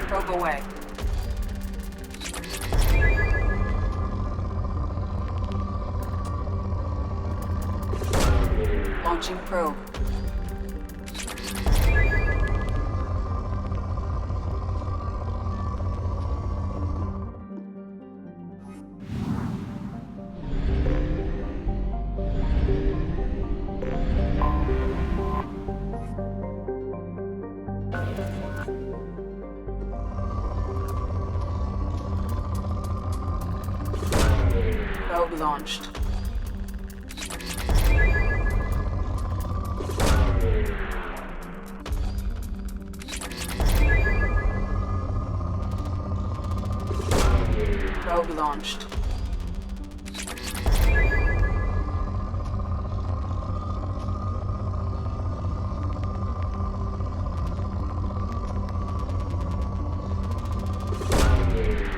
Probe away. Launching probe. Probe launched. Probe launched.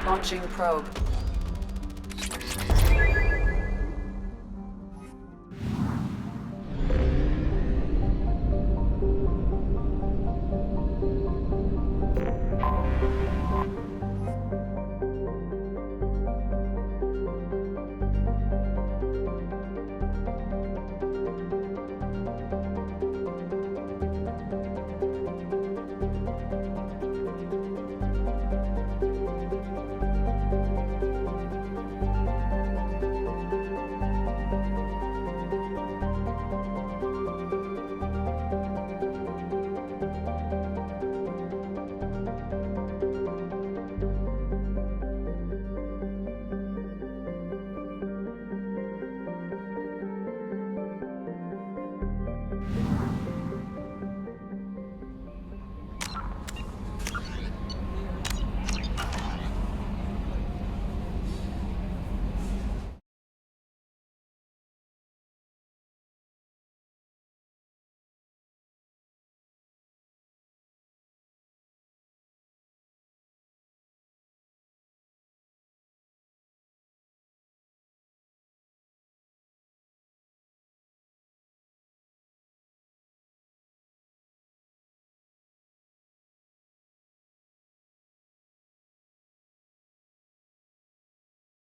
Launching probe.